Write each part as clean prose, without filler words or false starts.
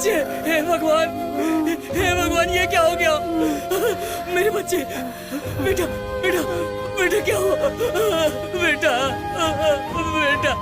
बच्चे, हे भगवान ये क्या हो गया? मेरे बच्चे, बेटा बेटा बेटा क्या हुआ? बेटा बेटा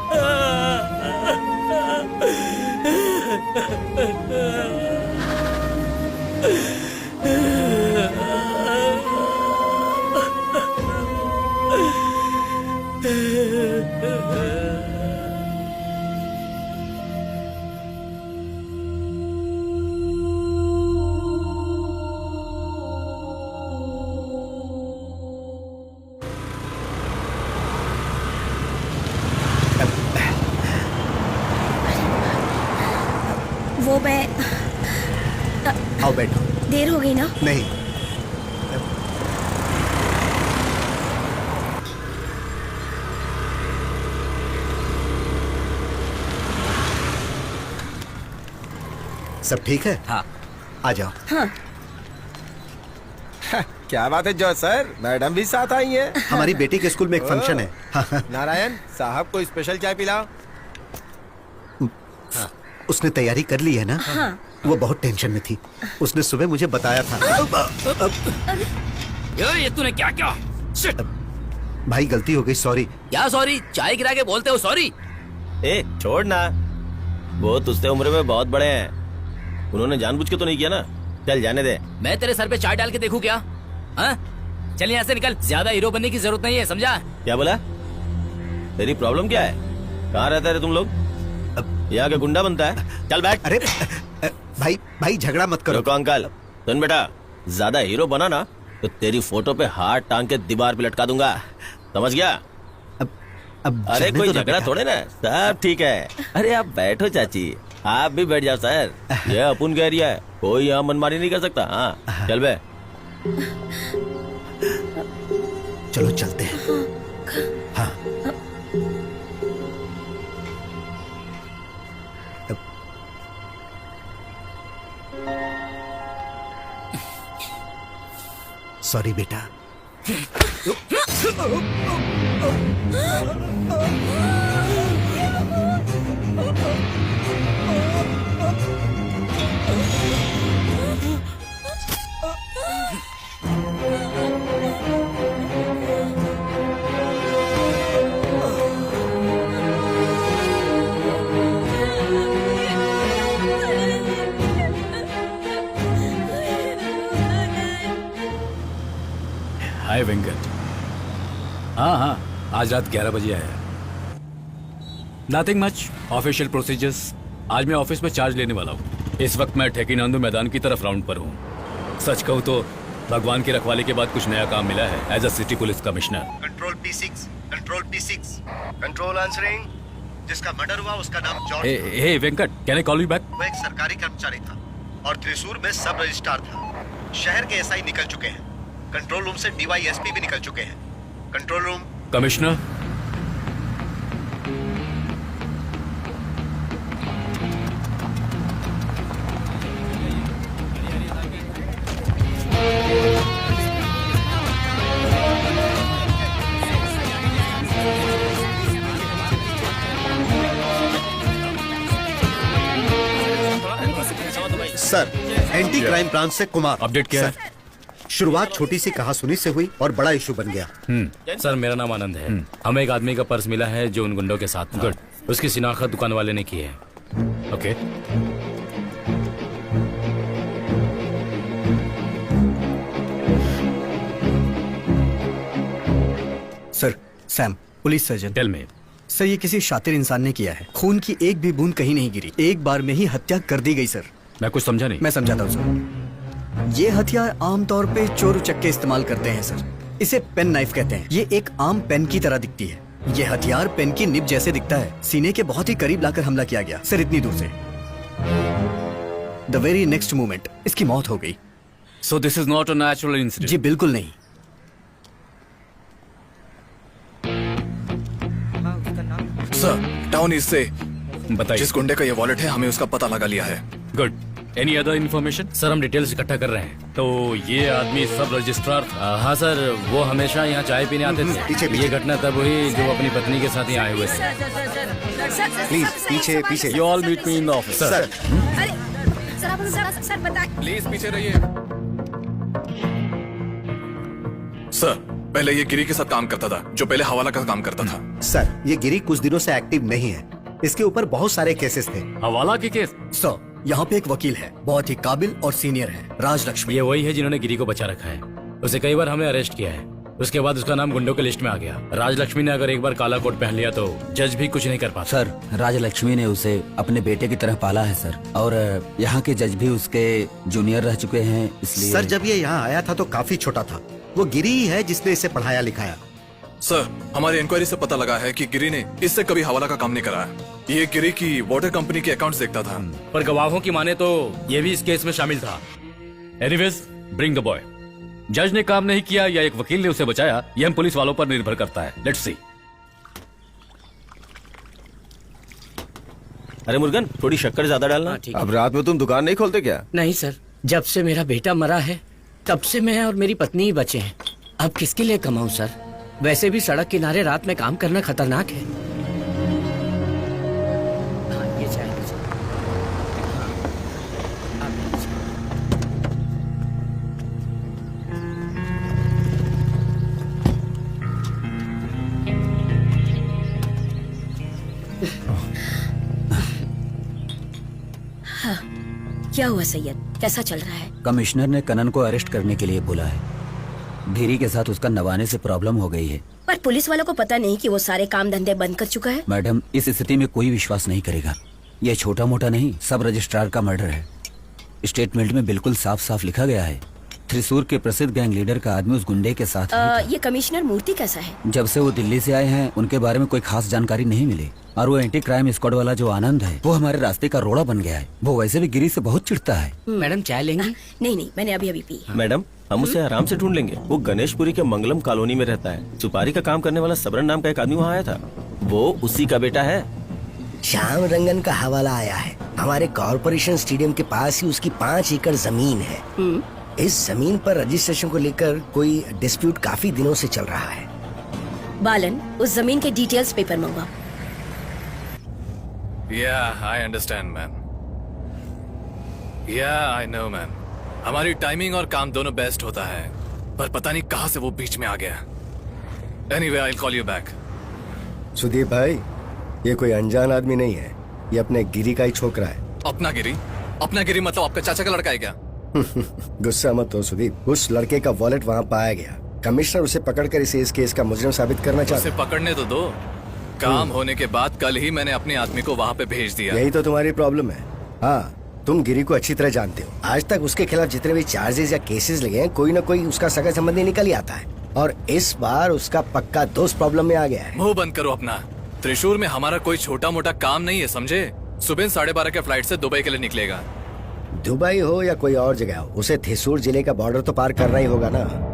वो मैं आओ बैठो। देर हो गई ना? नहीं, सब ठीक है? हाँ। आ जाओ। हाँ। क्या बात है जो सर, मैडम भी साथ आई है। हमारी बेटी के स्कूल में एक फंक्शन है। हाँ। नारायण साहब को स्पेशल चाय पिलाओ। उसने तैयारी कर ली है ना? हाँ। वो बहुत टेंशन में थी, उसने सुबह मुझे बताया था। ये तूने क्या किया? शिट! भाई गलती हो गई, सॉरी। क्या सॉरी? चाय गिरा के बोलते हो सॉरी? ए छोड़ ना, वो तुझसे उम्र में बहुत बड़े हैं, उन्होंने जानबूझ के तो नहीं किया ना। चल जाने दे। मैं तेरे सर पे चाय डाल के देखूं क्या? हाँ? चल यहाँ से निकल, ज्यादा हीरो बनने की जरूरत नहीं है, समझा? क्या बोला? तेरी प्रॉब्लम क्या है? कहाँ रहता है तुम लोग? यहाँ के गुंडा बनता है? चल बैठ। अरे भाई झगड़ा मत करो। रुको अंकल, सुन बेटा, ज्यादा हीरो बना ना तो तेरी फोटो पे हाथ टांग के दीवार पे लटका दूंगा, समझ गया? अब अरे जाने कोई दो ना झगड़ा बेटा। थोड़े ना, सब ठीक है। अरे आप बैठो चाची, आप भी बैठ जाओ सर, ये अपन का एरिया है, कोई यहाँ मनमानी नहीं कर सकता। हाँ चल बे। चलो चलते हैं। हाँ। सॉरी बेटा। हाय वेंकट। हाँ, आज रात 11 बजे आया। Nothing much, official procedures. आज मैं ऑफिस में चार्ज लेने वाला हूँ। इस वक्त मैं ठेकीनांदू मैदान की तरफ राउंड पर हूँ। सच कहूँ तो भगवान की रखवाली के बाद कुछ नया काम मिला है as a city police commissioner. Control P6, control P6, control answering. जिसका मर्डर हुआ उसका नाम George. Hey Venkat, can I call you back? वो एक सरकारी कर्मचारी था और त्रिशूर में सब रजिस्ट्रार था। शहर के एसआई निकल चुके हैं, कंट्रोल रूम से DYSP भी निकल चुके हैं। Control room. Commissioner, sir, anti crime branch से कुमार। अपडेट क्या है? सर, शुरुआत छोटी सी कहासुनी से हुई और बड़ा इशू बन गया। सर मेरा नाम आनंद है। हमें एक आदमी का पर्स मिला है जो उन गुंडों के साथ था। उसकी शिनाख्त दुकान वाले ने की है। Okay. Sir, Sam, police surgeon. Tell me. Sir, ये किसी शातिर इंसान ने किया है। खून की एक भी बूंद कहीं नहीं गिरी। एक बार में ही हत्या कर दी गई सर। मैं कुछ समझा नहीं। मैं समझाता हूँ सर। ये हथियार आमतौर पे चोर उचक्के इस्तेमाल करते हैं सर। इसे पेन नाइफ कहते हैं। ये एक आम पेन की तरह दिखती है। ये हथियार पेन की निब जैसे दिखता है। सीने के बहुत ही करीब लाकर हमला किया गया सर, इतनी दूर से। द वेरी नेक्स्ट मोमेंट इसकी मौत हो गई। So this is not a natural incident? जी बिल्कुल नहीं। सर, टाउन ईस्ट से बताइए। जिस गुंडे का ये वॉलेट है, हमें उसका पता लगा लिया है। Good. Any other information? Sir हम डिटेल्स इकट्ठा कर रहे हैं। तो ये आदमी सब रजिस्ट्रार था? हाँ सर, वो हमेशा यहाँ चाय पीने आते थे। पीछे। ये घटना तब हुई जो अपनी पत्नी के साथ यहाँ आए हुए थे। प्लीज पीछे पीछे। You all meet me in the office. Sir, sir बता। प्लीज पीछे रहिए। सर, पहले ये गिरी के साथ काम करता था, जो पहले हवाला का काम करता था। सर, ये गिरी कुछ दिनों से एक्टिव नहीं है। इसके ऊपर बहुत सारे केसेस थे। हवाला के केस? सर, यहाँ पे एक वकील है, बहुत ही काबिल और सीनियर है, राज लक्ष्मी। ये वही है जिन्होंने गिरी को बचा रखा है। उसे कई बार हमने अरेस्ट किया है, उसके बाद उसका नाम गुंडों के लिस्ट में आ गया। राजलक्ष्मी ने अगर एक बार काला कोट पहन लिया तो जज भी कुछ नहीं कर पाता। सर, राजलक्ष्मी ने उसे अपने बेटे की तरह पाला है सर, और यहाँ के जज भी उसके जूनियर रह चुके हैं, इसलिए। सर, जब ये यहाँ आया था तो काफी छोटा था। वो गिरी ही है जिसने इसे पढ़ाया लिखाया। सर, हमारी इंक्वायरी से पता लगा है कि गिरी ने इससे कभी हवाला का काम नहीं कराया। ये गिरी की वाटर कंपनी के अकाउंट्स देखता था। पर गवाहों की माने तो ये भी इस केस में शामिल था। Anyways, bring the boy. जज ने काम नहीं किया या एक वकील ने उसे बचाया, यह हम पुलिस वालों पर निर्भर करता है। Let's see. अरे मुर्गन, थोड़ी शक्कर ज्यादा डालना। ठीक अब रात में तुम दुकान नहीं खोलते क्या? नहीं सर, जब से मेरा बेटा मरा है तब से मैं और मेरी पत्नी ही बचे हैं। अब किसके लिए कमाऊं सर? वैसे भी सड़क किनारे रात में काम करना खतरनाक है। हाँ, ये चाय लीजिए। हाँ, आप लीजिए। क्या हुआ सैयद, कैसा चल रहा है? कमिश्नर ने कनन को अरेस्ट करने के लिए बोला है। धीरी के साथ उसका नवाने से प्रॉब्लम हो गई है। पर पुलिस वालों को पता नहीं कि वो सारे काम धंधे बंद कर चुका है। मैडम, इस स्थिति में कोई विश्वास नहीं करेगा। यह छोटा मोटा नहीं, सब रजिस्ट्रार का मर्डर है। स्टेटमेंट में बिल्कुल साफ साफ लिखा गया है। त्रिशूर के प्रसिद्ध गैंग लीडर का आदमी उस गुंडे के साथ ही था। ये कमिश्नर मूर्ति कैसा है? जब से वो दिल्ली से आए हैं उनके बारे में कोई खास जानकारी नहीं मिली। और वो एंटी क्राइम स्क्वाड वाला जो आनंद है, वो हमारे रास्ते का रोड़ा बन गया है। वो वैसे भी गिरी से बहुत चिढ़ता है। मैडम चाय लेंगी? नहीं, मैंने अभी अभी पी। मैडम, हम उसे आराम से ढूंढ लेंगे। वो गणेशपुरी के मंगलम कॉलोनी में रहता है। सुपारी का काम करने वाला सबरन नाम का एक आदमी वहाँ आया था। वो उसी का बेटा है। श्याम रंगन का हवाला आया है। हमारे कॉरपोरेशन स्टेडियम के पास ही उसकी 5 एकड़ जमीन है। इस जमीन पर रजिस्ट्रेशन को लेकर कोई डिस्प्यूट काफी दिनों से चल रहा है। बालन, उस जमीन के डिटेल्स पेपर मंगवा। Yeah, I understand, man. Yeah, I know, man. हमारी टाइमिंग और काम दोनों बेस्ट होता है, पर पता नहीं कहाँ से वो बीच में आ गया। Anyway, I'll call you back. Sudeep भाई, ये कोई अनजान आदमी नहीं है। ये अपने गिरी का ही छोकरा है। अपना गिरी? अपना गिरी मतलब आपका चाचा का लड़का है क्या? गुस्सा मत हो सुदीप। उस लड़के का वॉलेट वहाँ पाया गया। कमिश्नर उसे पकड़कर इस केस का मुजरिम साबित करना चाहता उसे पकड़ने तो दो। काम होने के बाद कल ही मैंने अपने आदमी को वहाँ पे भेज दिया। यही तो तुम्हारी प्रॉब्लम है। हाँ, तुम गिरी को अच्छी तरह जानते हो। आज तक उसके खिलाफ जितने भी चार्जेस या केसेस लगे हैं, कोई न कोई उसका सगा संबंधी निकल ही आता है। और इस बार उसका पक्का दोस्त प्रॉब्लम में आ गया है। मुंह बंद करो अपना। त्रिशूर में हमारा कोई छोटा मोटा काम नहीं है, समझे? सुबह 12:30 के फ्लाइट से दुबई के लिए निकलेगा। दुबई हो या कोई और जगह हो, उसे थ्रिसूर जिले का बॉर्डर तो पार करना ही होगा ना।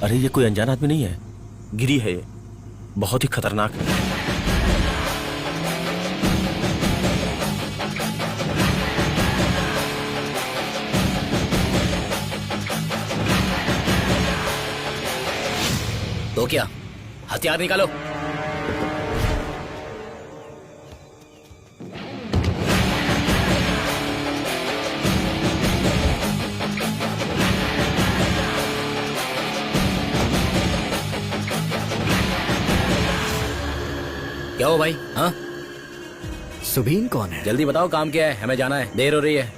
अरे ये कोई अनजान आदमी नहीं है, गिरी है ये, बहुत ही खतरनाक है। तो क्या, हथियार निकालो। क्या हो भाई? हाँ, सुबीन कौन है? जल्दी बताओ, काम क्या है, हमें जाना है, देर हो रही है।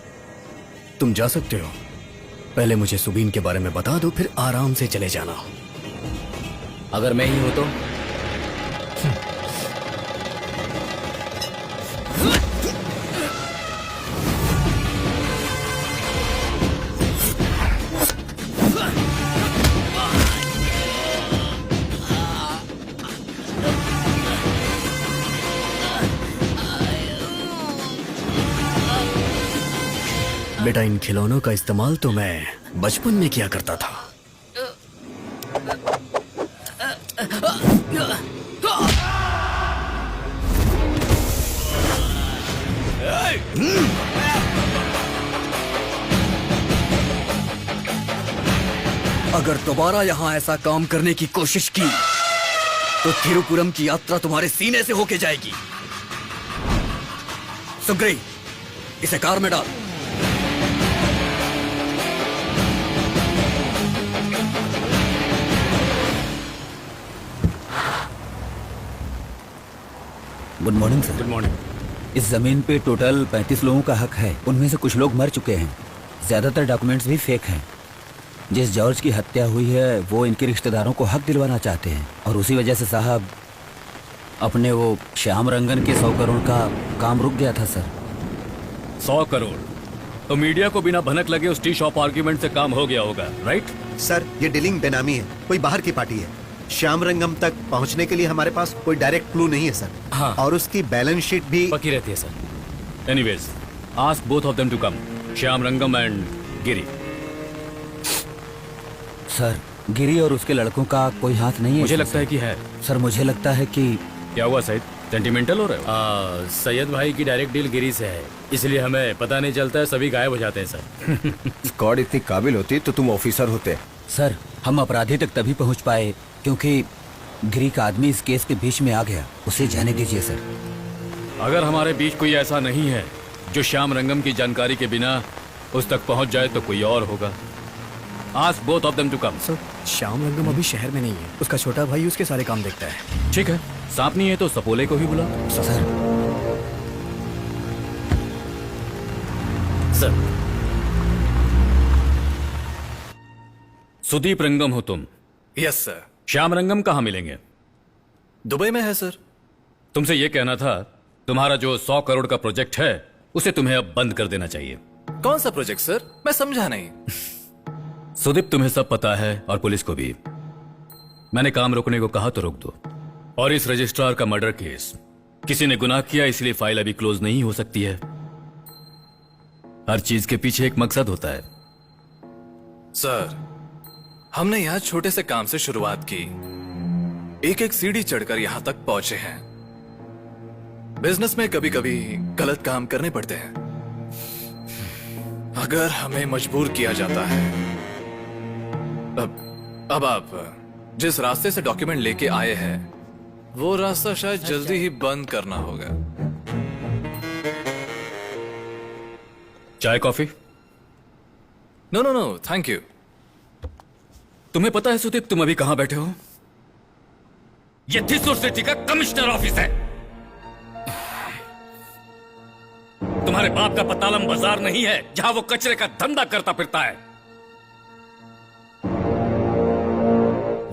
तुम जा सकते हो, पहले मुझे सुबीन के बारे में बता दो, फिर आराम से चले जाना। अगर मैं ही हूं तो? बेटा, इन खिलौनों का इस्तेमाल तो मैं बचपन में किया करता था। अगर दोबारा यहां ऐसा काम करने की कोशिश की तो थिरुपुरम की यात्रा तुम्हारे सीने से होके जाएगी। सुग्री, इसे कार में डाल। Good morning sir. Good morning. इस जमीन पे टोटल 35 लोगों का हक है, उनमें से कुछ लोग मर चुके हैं, ज्यादातर डॉक्यूमेंट्स भी फेक हैं। जिस जॉर्ज की हत्या हुई है वो इनके रिश्तेदारों को हक दिलवाना चाहते हैं, और उसी वजह से साहब अपने वो श्याम रंगन के 100 करोड़ का काम रुक गया था सर। 100 करोड़ तो मीडिया को बिना भनक लगे उस टी शॉप आर्ग्यूमेंट से काम हो गया होगा, राइट? सर ये डीलिंग बेनामी है, कोई बाहर की पार्टी है। श्याम रंगम तक पहुंचने के लिए हमारे पास कोई डायरेक्ट क्लू नहीं है सर। हाँ। और उसकी बैलेंस शीट भी पकी रहती है sir. Anyways, ask both of them to come, Shyam Rangam and Giri. Sir गिरी और उसके लड़कों का कोई हाथ नहीं है? मुझे लगता है कि है सर। मुझे लगता है कि क्या हुआ सैयद, सेंटिमेंटल हो रहे हो? सैयद भाई की डायरेक्ट डील गिरी से है, इसलिए हमें पता नहीं चलता है, सभी गायब हो जाते हैं सर। स्क्वाड इतनी काबिल होती तो तुम ऑफिसर होते। सर हम अपराधी तक तभी पहुंच पाए क्योंकि गिरी का आदमी इस केस के बीच में आ गया, उसे जाने दीजिए सर। अगर हमारे बीच कोई ऐसा नहीं है जो श्याम रंगम की जानकारी के बिना उस तक पहुंच जाए तो कोई और होगा। Ask both of them to come. Sir, Shyam Rangam अभी शहर में नहीं है, उसका छोटा भाई उसके सारे काम देखता है। ठीक है, सांप नहीं है तो सपोले को ही बुला। सर सर, सुदीप रंगम हो तुम? Yes sir. श्याम रंगम कहाँ मिलेंगे? दुबई में है सर। तुमसे ये कहना था, तुम्हारा जो 100 करोड़ का प्रोजेक्ट है उसे तुम्हें अब बंद कर देना चाहिए। कौन सा प्रोजेक्ट सर, मैं समझा नहीं। सुदीप, तुम्हें सब पता है और पुलिस को भी। मैंने काम रोकने को कहा तो रोक दो। और इस रजिस्ट्रार का मर्डर केस, किसी ने गुनाह किया इसलिए फाइल अभी क्लोज नहीं हो सकती है। हर चीज के पीछे एक मकसद होता है। सर, हमने यहाँ छोटे से काम से शुरुआत की, एक एक सीढ़ी चढ़कर यहाँ तक पहुंचे हैं। बिजनेस में कभी कभी गलत काम करने पड़ते हैं। अगर हमें मजबूर किया जाता है, अब आप जिस रास्ते से डॉक्यूमेंट लेके आए हैं वो रास्ता शायद जल्दी ही बंद करना होगा। चाय coffee? No no no, thank you. तुम्हें पता है सुदीप, तुम अभी कहां बैठे हो? ये थिसुर सिटी का कमिश्नर ऑफिस है। तुम्हारे बाप का पतालम बाजार नहीं है जहां वो कचरे का धंधा करता फिरता है।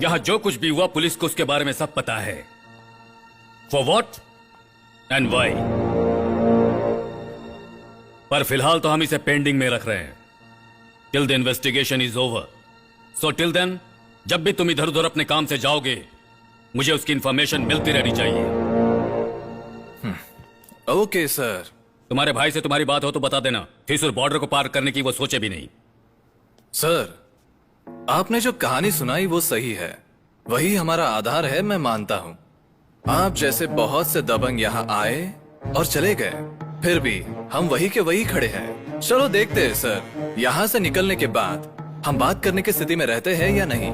यहां जो कुछ भी हुआ पुलिस को उसके बारे में सब पता है। For what and why. पर फिलहाल तो हम इसे पेंडिंग में रख रहे हैं till the investigation is over. So till then, जब भी तुम इधर उधर अपने काम से जाओगे मुझे उसकी इंफॉर्मेशन मिलती रहनी चाहिए। Okay sir. तुम्हारे भाई से तुम्हारी बात हो तो बता देना, थिसुर बॉर्डर को पार करने की वो सोचे भी नहीं। सर, आपने जो कहानी सुनाई वो सही है, वही हमारा आधार है, मैं मानता हूँ। आप जैसे बहुत से दबंग यहाँ आए और चले गए, फिर भी हम वही के वही खड़े हैं। चलो देखते हैं सर, यहाँ से निकलने के बाद हम बात करने की स्थिति में रहते हैं या नहीं।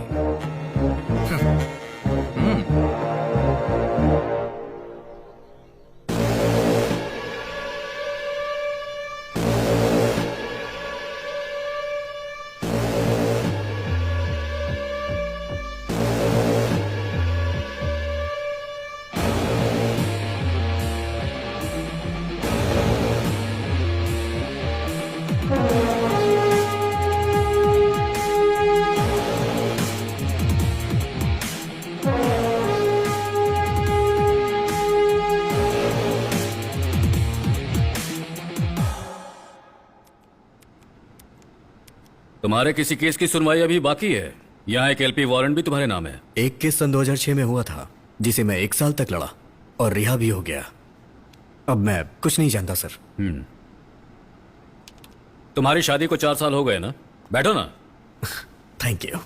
तुम्हारे किसी केस की सुनवाई अभी बाकी है। यहाँ एक एलपी वारंट भी तुम्हारे नाम है। एक केस सन 2006 में हुआ था, जिसे मैं 1 साल तक लड़ा और रिहा भी हो गया। अब मैं कुछ नहीं जानता सर। तुम्हारी शादी को 4 साल हो गए ना? बैठो ना। Thank you.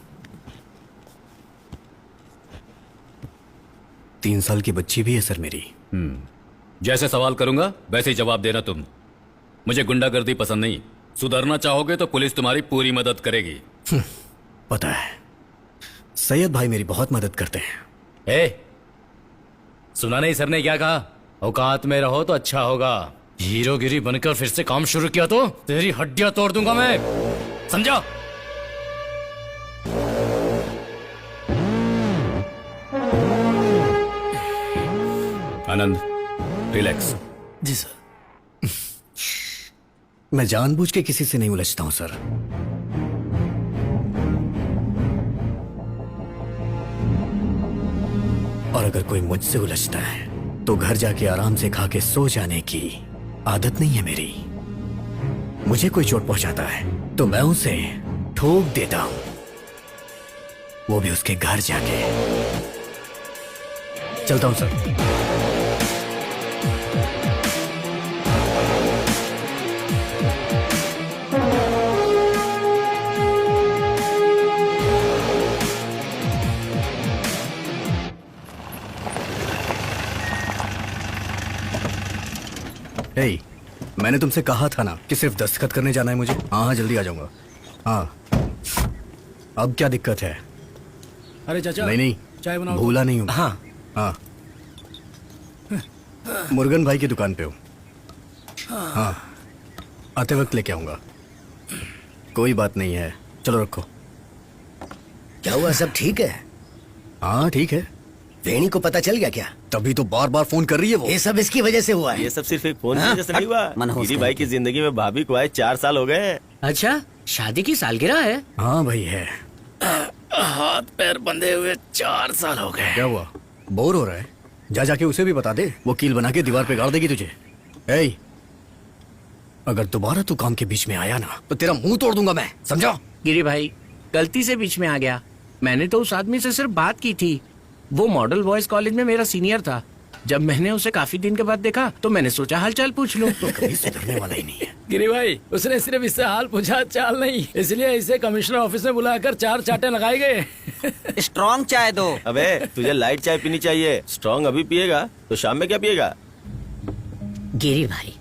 3 साल की बच्ची भी है सर मेरी। जैसे सवाल करूंगा वैसे ही जवाब देना तुम। मुझे गुंडागर्दी पसंद नहीं। सुधरना चाहोगे तो पुलिस तुम्हारी पूरी मदद करेगी। पता है, सैयद भाई मेरी बहुत मदद करते हैं। सुना नहीं सर ने क्या कहा? औकात में रहो तो अच्छा होगा। हीरोगिरी बनकर फिर से काम शुरू किया तो तेरी हड्डियां तोड़ दूंगा मैं, समझा? आनंद, रिलैक्स। जी सर। मैं जानबूझ के किसी से नहीं उलझता हूं सर। और अगर कोई मुझसे उलझता है तो घर जाके आराम से खा के सो जाने की आदत नहीं है मेरी। मुझे कोई चोट पहुंचाता है तो मैं उसे ठोक देता हूं, वो भी उसके घर जाके। चलता हूं सर। हे, मैंने तुमसे कहा था ना कि सिर्फ दस्तखत करने जाना है मुझे। हाँ जल्दी आ जाऊंगा। हाँ, अब क्या दिक्कत है? अरे चाचा, नहीं चाय बनाओ। भूला नहीं हूँ। हाँ हाँ, मुर्गन भाई की दुकान पे हूँ। हाँ, आते वक्त लेके आऊंगा। कोई बात नहीं है, चलो रखो। क्या हुआ, सब ठीक है? हाँ ठीक है। वेणी को पता चल गया क्या? तभी तो बार बार फोन कर रही है वो। ये सब इसकी वजह से हुआ है। ये सब सिर्फ एक फोन की वजह से नहीं हुआ। गिरी भाई की जिंदगी में भाभी को आए 4 साल हो गए हैं। अच्छा, शादी की सालगिरह है? हाँ भाई है। हाथ पैर बंधे हुए 4 साल हो गए। क्या हुआ, बोर हो रहा है? जा जाके उसे भी बता दे, वो कील बना के दीवार पे गाड़ देगी तुझे। ए, अगर दोबारा तू काम के बीच में आया ना तो तेरा मुंह तोड़ दूंगा मैं, समझा? गिरी भाई, गलती से बीच में आ गया। मैंने तो उस आदमी से सिर्फ बात की थी। वो मॉडल बॉयज कॉलेज में मेरा सीनियर था। जब मैंने उसे काफी दिन के बाद देखा तो मैंने सोचा हालचाल पूछ लूं। तो कभी सुधरने वाला ही नहीं है। गिरी भाई, उसने सिर्फ इससे हाल पूछा, चाल नहीं। इसलिए इसे कमिश्नर ऑफिस में बुलाकर 4 चाटे लगाए गए। स्ट्रॉन्ग चाय दो। अबे तुझे लाइट चाय पीनी चाहिए। स्ट्रॉन्ग अभी पिएगा तो शाम में क्या पिएगा? गिरी भाई,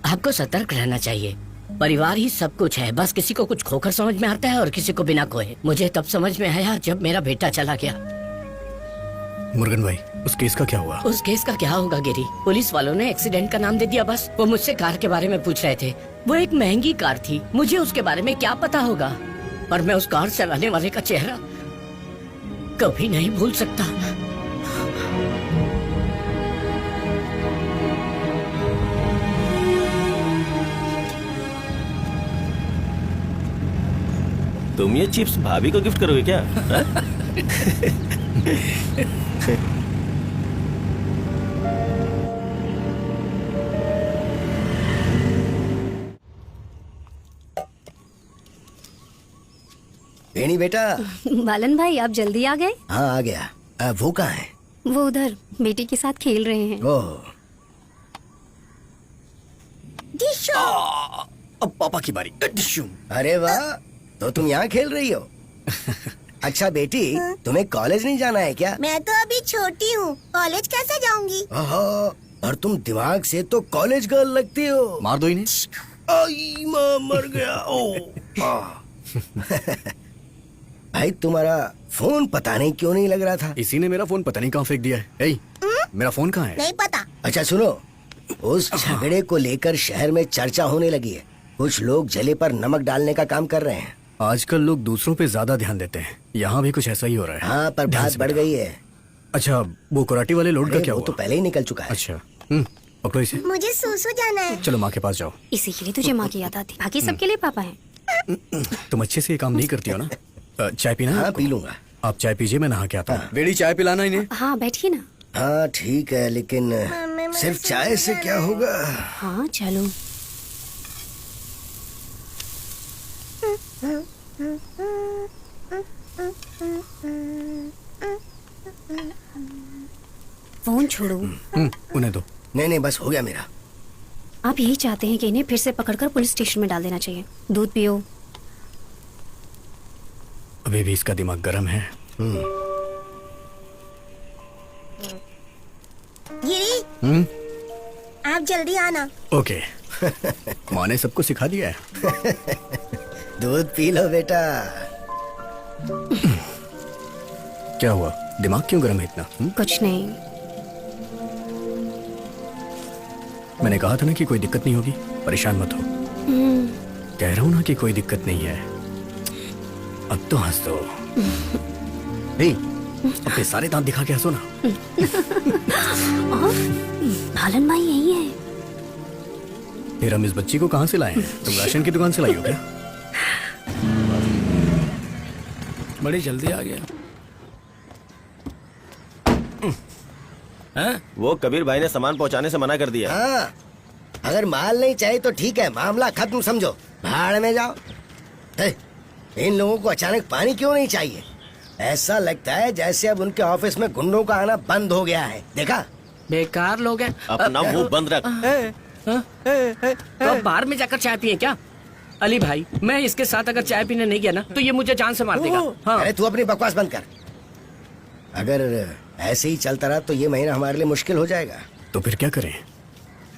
आपको सतर्क रहना चाहिए। परिवार ही सब कुछ है, बस किसी को कुछ खोकर समझ में आता है और किसी को बिना खोए। मुझे तब समझ में आया जब मेरा बेटा चला गया। मुर्गन भाई, उस केस का क्या हुआ? उस केस का क्या होगा गिरी? पुलिस वालों ने एक्सीडेंट का नाम दे दिया बस। वो मुझसे कार के बारे में पूछ रहे थे। वो एक महंगी कार थी, मुझे उसके बारे में क्या पता होगा। पर मैं उस कार चलाने वाले का चेहरा कभी नहीं भूल सकता। तुम ये चिप्स भाभी को गिफ्ट करोगे क्या? वेणी बेटा। बालन भाई, आप जल्दी आ गए? हाँ आ गया। वो कहाँ है? वो उधर बेटी के साथ खेल रहे हैं। ओह, अब पापा की बारी। डिशुम। अरे वाह, तो तुम यहाँ खेल रही हो? अच्छा बेटी, तुम्हें कॉलेज नहीं जाना है क्या? मैं तो अभी छोटी हूँ, कॉलेज कैसे जाऊंगी? ओहो, और तुम दिमाग से तो कॉलेज गर्ल लगती हो। मार दो इन्हें। आई माँ, मर गया। ओ भाई, तुम्हारा फोन पता नहीं क्यों नहीं लग रहा था। इसी ने मेरा फोन पता नहीं कहाँ फेंक दिया है। ए, मेरा फोन कहाँ है? नहीं पता। अच्छा सुनो, उस झगड़े को लेकर शहर में चर्चा होने लगी है। कुछ लोग जले पर नमक डालने का काम कर रहे हैं। आजकल लोग दूसरों पे ज्यादा ध्यान देते हैं। यहाँ भी कुछ ऐसा ही हो रहा है। हाँ, पर ध्यान बात से बढ़ बेटा। गई है। अच्छा, वो कराटे वाले लोड का अरे, क्या वो हुआ? तो पहले ही निकल चुका है। अच्छा, पकड़ो इसे। मुझे सूसू जाना है। चलो माँ के पास जाओ। इसी के लिए तुझे माँ की याद आती, बाकी सबके लिए पापा हैं। तुम अच्छे से ये काम नहीं करती हो ना? चाय पीना है हाँ, आपको? पी लूंगा। आप चाय पीजिए, मैं नहा के आता हूँ। बेड़ी, चाय पिलाना इन्हें। हाँ बैठिए ना। हाँ ठीक है, लेकिन सिर्फ चाय से क्या होगा? हाँ चलो। फोन छोड़ो। उन्हें दो। नहीं नहीं, बस हो गया मेरा। आप यही चाहते हैं कि इन्हें फिर से पकड़कर पुलिस स्टेशन में डाल देना चाहिए। दूध पियो। अभी भी इसका दिमाग गर्म है। गिरी, आप जल्दी आना। ओके। माँ ने सबको सिखा दिया है। दूध पी लो बेटा। क्या हुआ? दिमाग क्यों गर्म है इतना? कुछ नहीं। मैंने कहा था ना कि कोई दिक्कत नहीं होगी, परेशान मत हो। कह रहा हूँ ना कि कोई दिक्कत नहीं है। अब तो हंस दो। नहीं, अपने सारे दांत दिखा के हंसो ना। भालन भाई यही है। फिर हम इस बच्ची को कहाँ से लाए हैं? तुम राशन की दुकान से लाई हो क्या? बड़ी जल्दी आ गया। वो कबीर भाई ने सामान पहुंचाने से मना कर दिया। हाँ, अगर माल नहीं चाहिए तो ठीक है, मामला खत्म समझो, भाड़ में जाओ। इन लोगों को अचानक पानी क्यों नहीं चाहिए? ऐसा लगता है जैसे अब उनके ऑफिस में गुंडों का आना बंद हो गया है। देखा? बेकार लोग हैं। अपना मुंह बंद रख। तो अब बाहर में जाकर चाय पिए क्या? अली भाई, मैं इसके साथ अगर चाय पीने नहीं गया ना तो ये मुझे जान से मार देगा। हाँ। अरे तू अपनी बकवास बंद कर। अगर ऐसे ही चलता रहा तो ये महीना हमारे लिए मुश्किल हो जाएगा। तो फिर क्या करें?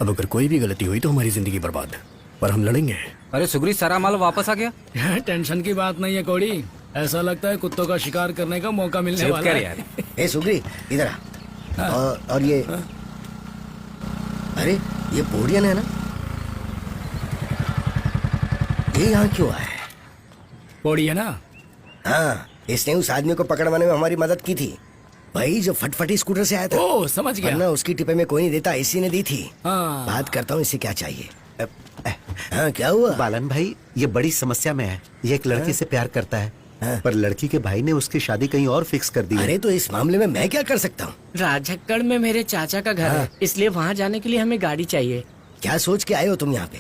अब अगर कोई भी गलती हुई तो हमारी जिंदगी बर्बाद, पर हम लड़ेंगे। अरे सुग्री, सारा माल वापस आ गया? टेंशन की बात नहीं है कोड़ी, ऐसा लगता है कुत्तों का शिकार करने का मौका मिलने वाला है। यार। ए सुग्री, इधर आ। और ये, अरे ये पोडियन है ना? ये यहाँ क्यों आया है? कोड़ी है ना? हाँ, इसने उस आदमी को पकड़वाने में हमारी मदद की थी। भाई जो फटफटी स्कूटर से आया था। ओह, समझ गया। वरना उसकी टिपे में कोई नहीं देता, इसी ने दी थी। हाँ। बात करता हूँ, इसे क्या चाहिए? हाँ, क्या हुआ? बालन भाई, ये बड़ी समस्या में है। ये एक लड़की से प्यार करता है, पर लड़की के भाई ने उसकी शादी कहीं और फिक्स कर दी है। अरे तो इस मामले में मैं क्या कर सकता हूँ? राजक्कड़ में मेरे चाचा का घर है, इसलिए वहाँ जाने के लिए हमें गाड़ी चाहिए। क्या सोच के आए हो तुम यहाँ पे?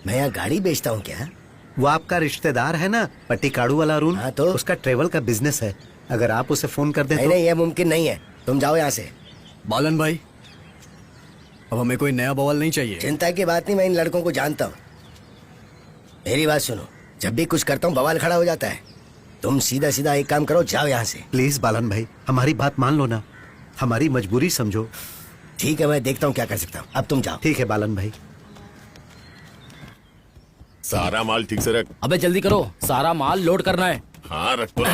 मैं यहाँ गाड़ी बेचता हूँ क्या? वो आपका रिश्तेदार है ना, पट्टीकाड़ू वाला अरुण। हाँ, तो उसका ट्रेवल का बिजनेस है। अगर आप उसे फोन कर दें नहीं, तो। नहीं, यह मुमकिन नहीं है। तुम जाओ यहाँ से। बालन भाई, अब हमें कोई नया बवाल नहीं चाहिए। चिंता की बात नहीं, मैं इन लड़कों को जानता हूँ। मेरी बात सुनो, जब भी कुछ करता हूँ बवाल खड़ा हो जाता है। तुम सीधा सीधा एक काम करो, जाओ यहाँ से। प्लीज बालन भाई, हमारी बात मान लो ना, हमारी मजबूरी समझो। ठीक है, मैं देखता हूँ क्या कर सकता हूँ। अब तुम जाओ। ठीक है बालन भाई। सारा माल ठीक से रख। अबे जल्दी करो, सारा माल लोड करना है। हाँ रख तो।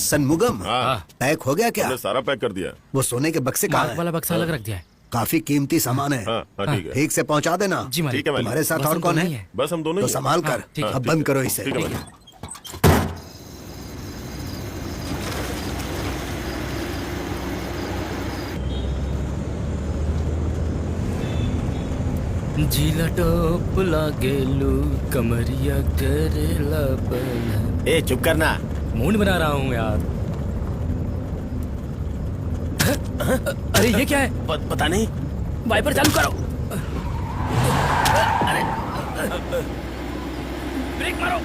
सनमुगम, हाँ। पैक हो गया क्या? हमने सारा पैक कर दिया। वो सोने के बक्से कहाँ वाला बक्सा अलग रख दिया है। काफी कीमती सामान है। हाँ, हाँ, ठीक है। ठीक से पहुंचा देना। जी मालिक। ठीक है मालिक। तुम्हारे साथ बस और हम कौन दोनों ही है? हैं। बस हम दोनों तो ही हैं। संभाल हाँ, कर। ठीक है। अब बंद करो इसे। ठीक है मालिक। जिला टोप लागेलू कमरिया करेला बल। ए चुप करना। मूड बना रहा हूँ यार। अरे ये क्या है? पता नहीं। वाइपर चालू करो। अरे ब्रेक मारो।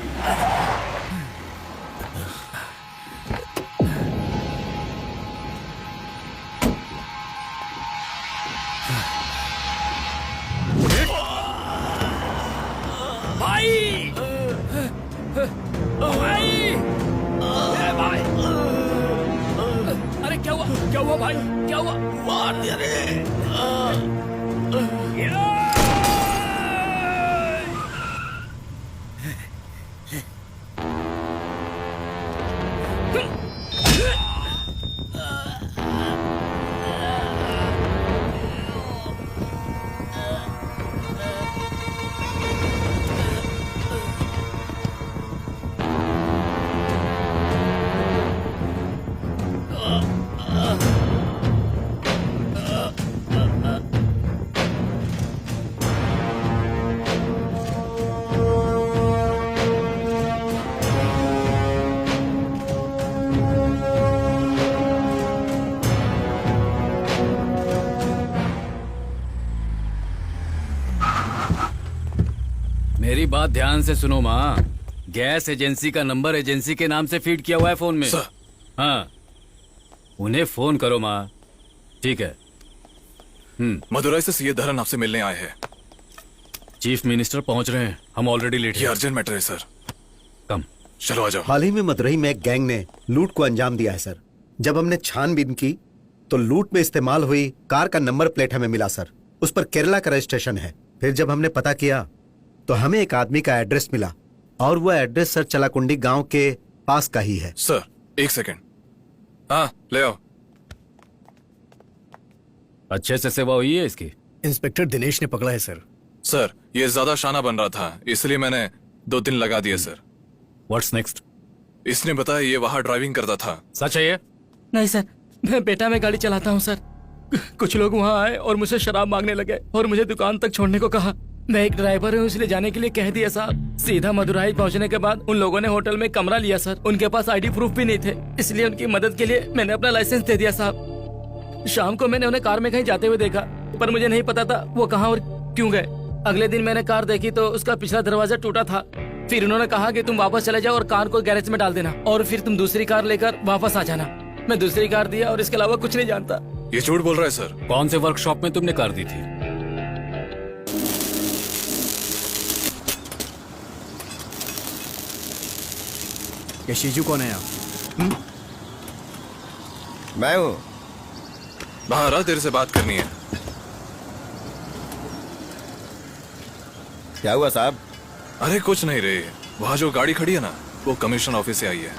भाई क्या हुआ भाई, क्या हुआ? मार दिया रे। मेरी बात ध्यान से सुनो माँ। गैस एजेंसी का नंबर एजेंसी के नाम से फीड किया हुआ है फोन में। सर। हाँ, उन्हें फोन करो माँ। ठीक है। मदुरई से सीए धरन आपसे मिलने आए हैं। चीफ मिनिस्टर पहुंच रहे हैं, हम ऑलरेडी लेट ये अर्जेंट मैटर है सर। कम चलो आ जाओ। हाल ही में मदुरई में एक गैंग ने लूट को अंजाम दिया है सर। जब हमने छानबीन की तो लूट में इस्तेमाल हुई कार का नंबर प्लेट हमें मिला सर। उस पर केरला का रजिस्ट्रेशन है। फिर जब हमने पता किया तो हमें एक आदमी का एड्रेस मिला और वो एड्रेस सर चलाकुंडी गांव के पास का ही है। सर एक सेकंड। हाँ ले आओ। अच्छे से सेवा हुई है इसकी। इंस्पेक्टर दिनेश ने पकड़ा है सर। सर ये ज्यादा शाना बन रहा था, इसलिए मैंने 2 दिन लगा दिए सर। What's next? इसने बताया ये वहां ड्राइविंग करता था। सच है ये? नहीं सर, मैं बेटा में गाड़ी चलाता हूँ सर। कुछ लोग वहाँ आए और मुझसे शराब मांगने लगे और मुझे दुकान तक छोड़ने को कहा। मैं एक ड्राइवर हूँ इसलिए जाने के लिए कह दिया साहब। सीधा मदुरई पहुँचने के बाद उन लोगों ने होटल में कमरा लिया सर। उनके पास आईडी प्रूफ भी नहीं थे, इसलिए उनकी मदद के लिए मैंने अपना लाइसेंस दे दिया साहब। शाम को मैंने उन्हें कार में कहीं जाते हुए देखा, पर मुझे नहीं पता था वो कहाँ और क्यों गए। अगले दिन मैंने कार देखी तो उसका पिछला दरवाजा टूटा था। फिर उन्होंने कहा कि तुम वापस चले जाओ और कार को गैरेज में डाल देना और फिर तुम दूसरी कार लेकर वापस आ जाना। मैं दूसरी कार दिया और इसके अलावा कुछ नहीं जानता। ये झूठ बोल रहा है सर। कौन से वर्कशॉप में तुमने कार दी थी? ये शीजू कौन है यहाँ? मैं हूँ। बाहर आ, तेरे से बात करनी है। क्या हुआ साहब? अरे कुछ नहीं रे, वहाँ जो गाड़ी खड़ी है ना वो कमीशन ऑफिस से आई है।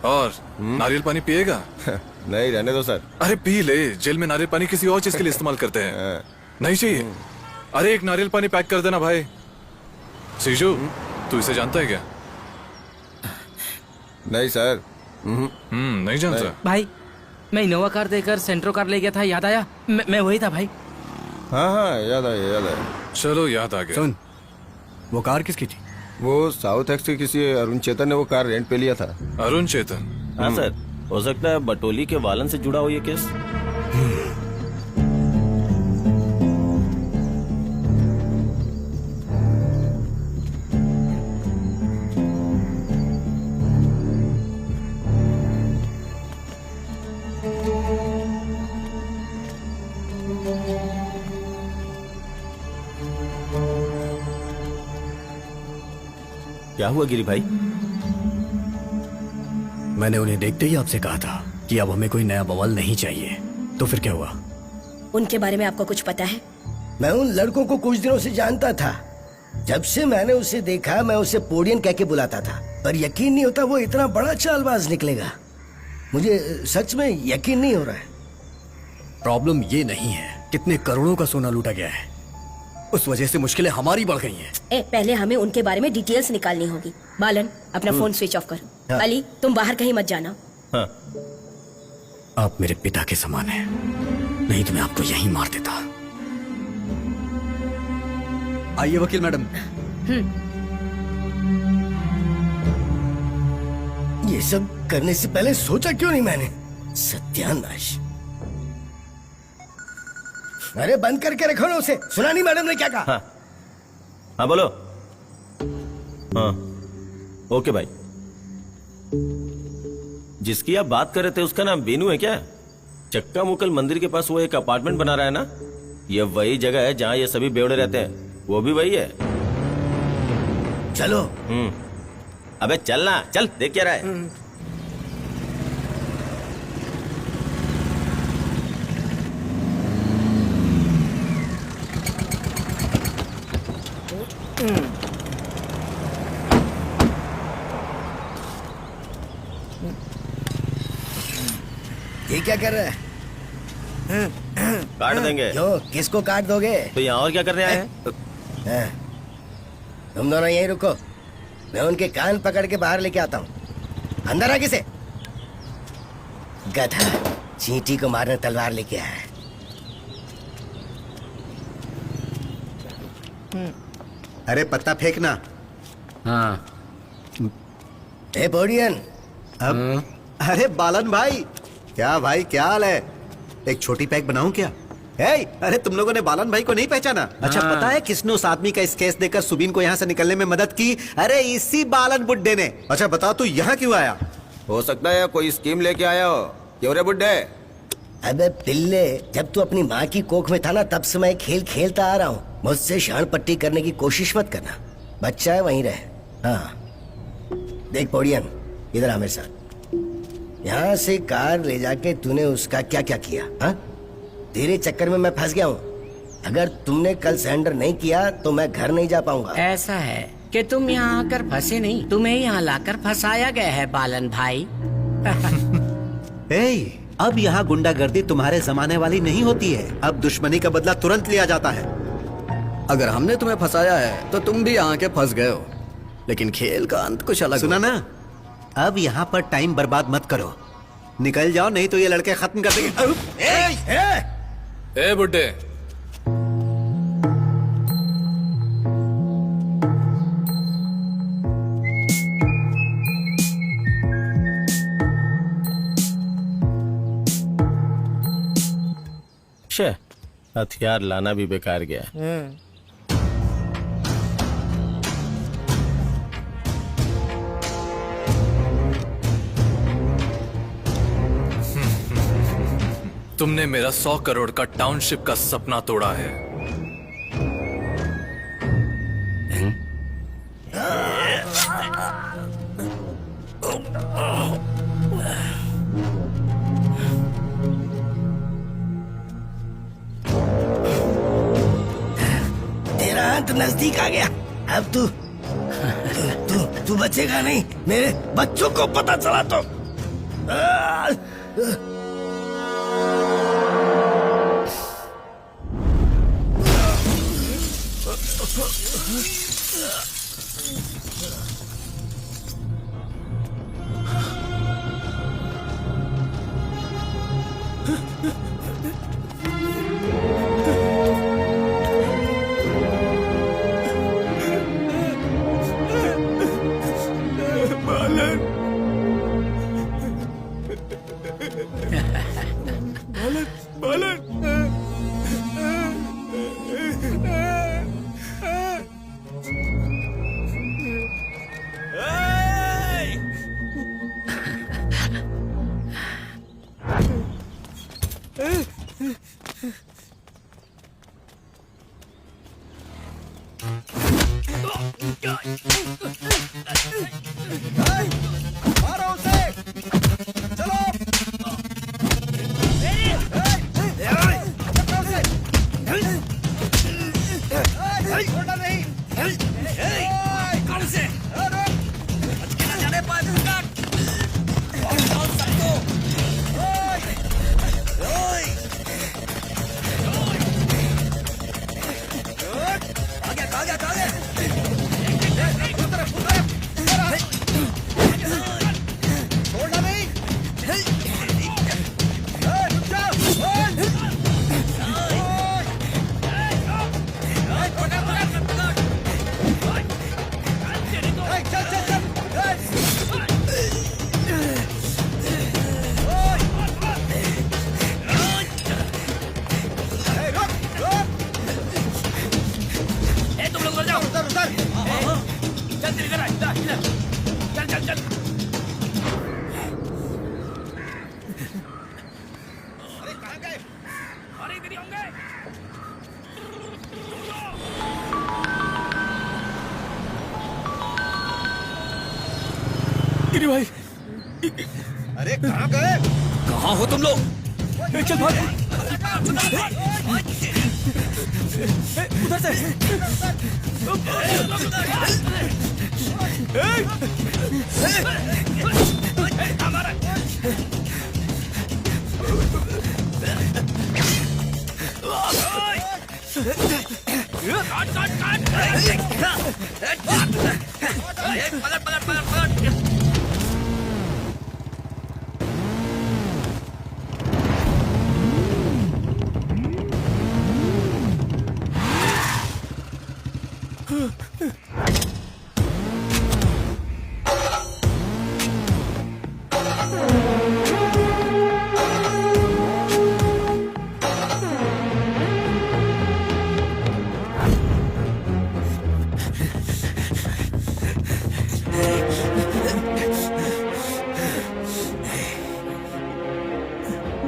और नारियल पानी पिएगा? नहीं, रहने दो सर। अरे पी ले, जेल में नारियल पानी किसी और चीज के लिए इस्तेमाल करते हैं। नहीं चाहिए? अरे एक नारियल पानी पैक कर देना भाई। सीजू तू इसे जानता है क्या? नहीं सर। नहीं जानता। भाई मैं इनोवा कार देकर सेंट्रो कार ले गया था, याद आया? मैं वही था भाई। हाँ याद आया। चलो याद आ गया। सुन, वो कार किसकी थी? वो साउथ एक्स के किसी अरुण चेतन ने वो कार रेंट पे लिया था। अरुण चेतन? हाँ सर, हो सकता है बटोली के वालन से जुड़ा हो ये केस। क्या हुआ गिरी भाई? मैंने उन्हें देखते ही आपसे कहा था कि अब हमें कोई नया बवाल नहीं चाहिए। तो फिर क्या हुआ? उनके बारे में आपको कुछ पता है? मैं उन लड़कों को कुछ दिनों से जानता था। जब से मैंने उसे देखा मैं उसे पोडियन कह के बुलाता था, पर यकीन नहीं होता वो इतना बड़ा चालबाज निकलेगा। मुझे सच में यकीन नहीं हो रहा है। प्रॉब्लम ये नहीं है कितने करोड़ों का सोना लूटा गया है, उस वजह से मुश्किलें हमारी बढ़ गई हैं। पहले हमें उनके बारे में डिटेल्स निकालनी होगी। बालन अपना फोन स्विच ऑफ करो। हाँ। अली तुम बाहर कहीं मत जाना। हाँ। आप मेरे पिता के समान हैं, नहीं तो मैं आपको यहीं मार देता। आइए वकील मैडम। ये सब करने से पहले सोचा क्यों नहीं मैंने? सत्यानाश। अरे बंद करके रखो ना उसे। सुना नहीं मैडम ने क्या कहा? हाँ बोलो। हाँ ओके भाई। जिसकी आप बात कर रहे थे उसका नाम बेनू है क्या? चक्का मुकल मंदिर के पास वो एक अपार्टमेंट बना रहा है ना? ये वही जगह है जहाँ ये सभी बेवड़े रहते हैं। वो भी वही है। चलो। अबे चलना, चल, देख क्या रहा है? ये क्या कर रहा है? काट देंगे। क्यों, किसको काट दोगे? तो यहाँ और क्या करने आए हैं? तुम दोनों यहीं रुको, मैं उनके कान पकड़ के बाहर लेके आता हूँ। अंदर आ किसे? गधा, चींटी को मारने तलवार लेके आया है। अरे पत्ता फेंकना। हाँ। ए बोडियन, अब अरे बालन भाई, क्या भाई क्या हाल है? एक छोटी पैक बनाऊं क्या? अरे तुम लोगों ने बालन भाई को नहीं पहचाना? अच्छा, पता है किसने उस आदमी का इस केस देकर सुबीन को यहाँ से निकलने में मदद की? अरे इसी बालन बुड्ढे ने। अच्छा बताओ, तू यहाँ क्यों आया? हो सकता है कोई स्कीम लेके आया हो। क्यों रे बुड्ढे? अबे पिल्ले, जब तू अपनी माँ की कोख में था ना, तब से मैं खेल खेलता आ रहा हूँ। मुझसे शान पट्टी करने की कोशिश मत करना। बच्चा है, वहीं रहे। हाँ देख बोडियन, इधर आ मेरे साथ। यहाँ से कार ले जाके तूने उसका क्या क्या किया? हाँ, तेरे चक्कर में मैं फंस गया हूँ। अगर तुमने कल सरेंडर नहीं किया तो मैं घर नहीं जा पाऊंगा। ऐसा है कि तुम यहाँ आकर फंसे नहीं, तुम्हें यहाँ लाकर फंसाया गया है बालन भाई। अब यहाँ गुंडागर्दी तुम्हारे जमाने वाली नहीं होती है। अब दुश्मनी का बदला तुरंत लिया जाता है। अगर हमने तुम्हें फंसाया है तो तुम भी यहाँ के फंस गए हो, लेकिन खेल का अंत कुछ अलग सुना ना? अब यहाँ पर टाइम बर्बाद मत करो, निकल जाओ, नहीं तो ये लड़के खत्म कर देंगे। ए बुड्ढे, हथियार लाना भी बेकार गया। तुमने मेरा 100 करोड़ का टाउनशिप का सपना तोड़ा है। तेरा अंत नजदीक आ गया। अब तू बचेगा नहीं। मेरे बच्चों को पता चला तो गिरी भाई, अरे कहाँ गए? कहाँ हो तुम लोग? चल भाग। उधर से।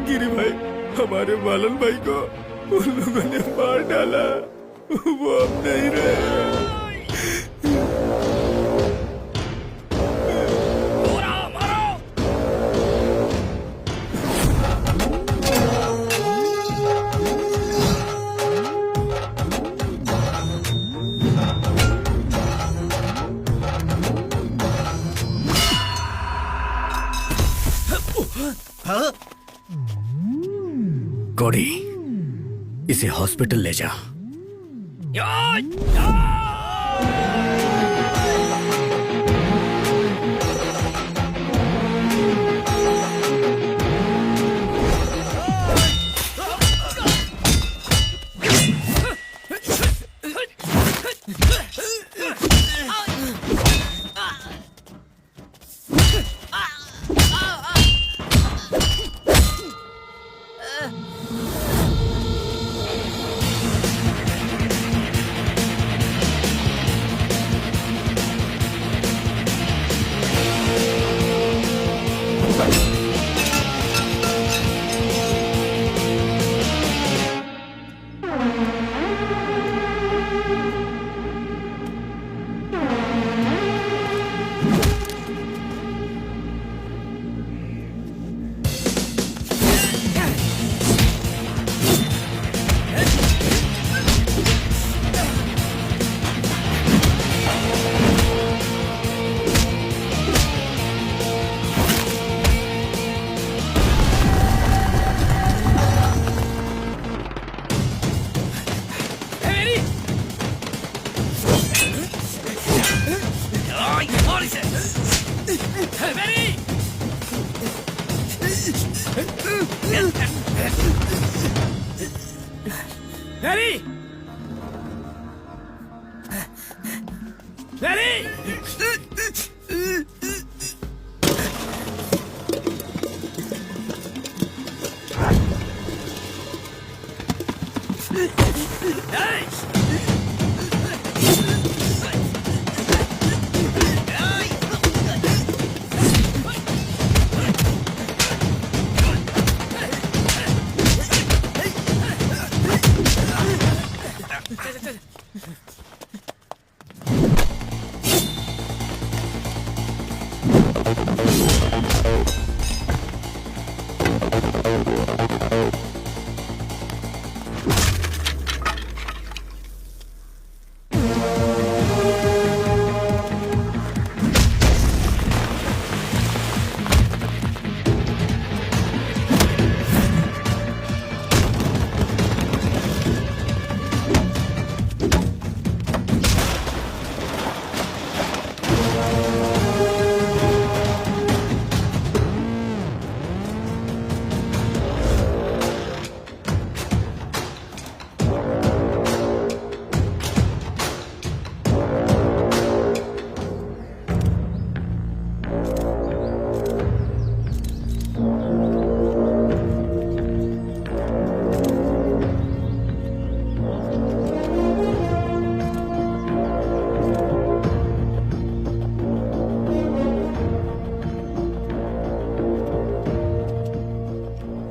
गिरी भाई, हमारे बालन भाई को उन लोगों ने मार डाला, वो अब नहीं रहे। गौरी, इसे हॉस्पिटल ले जा।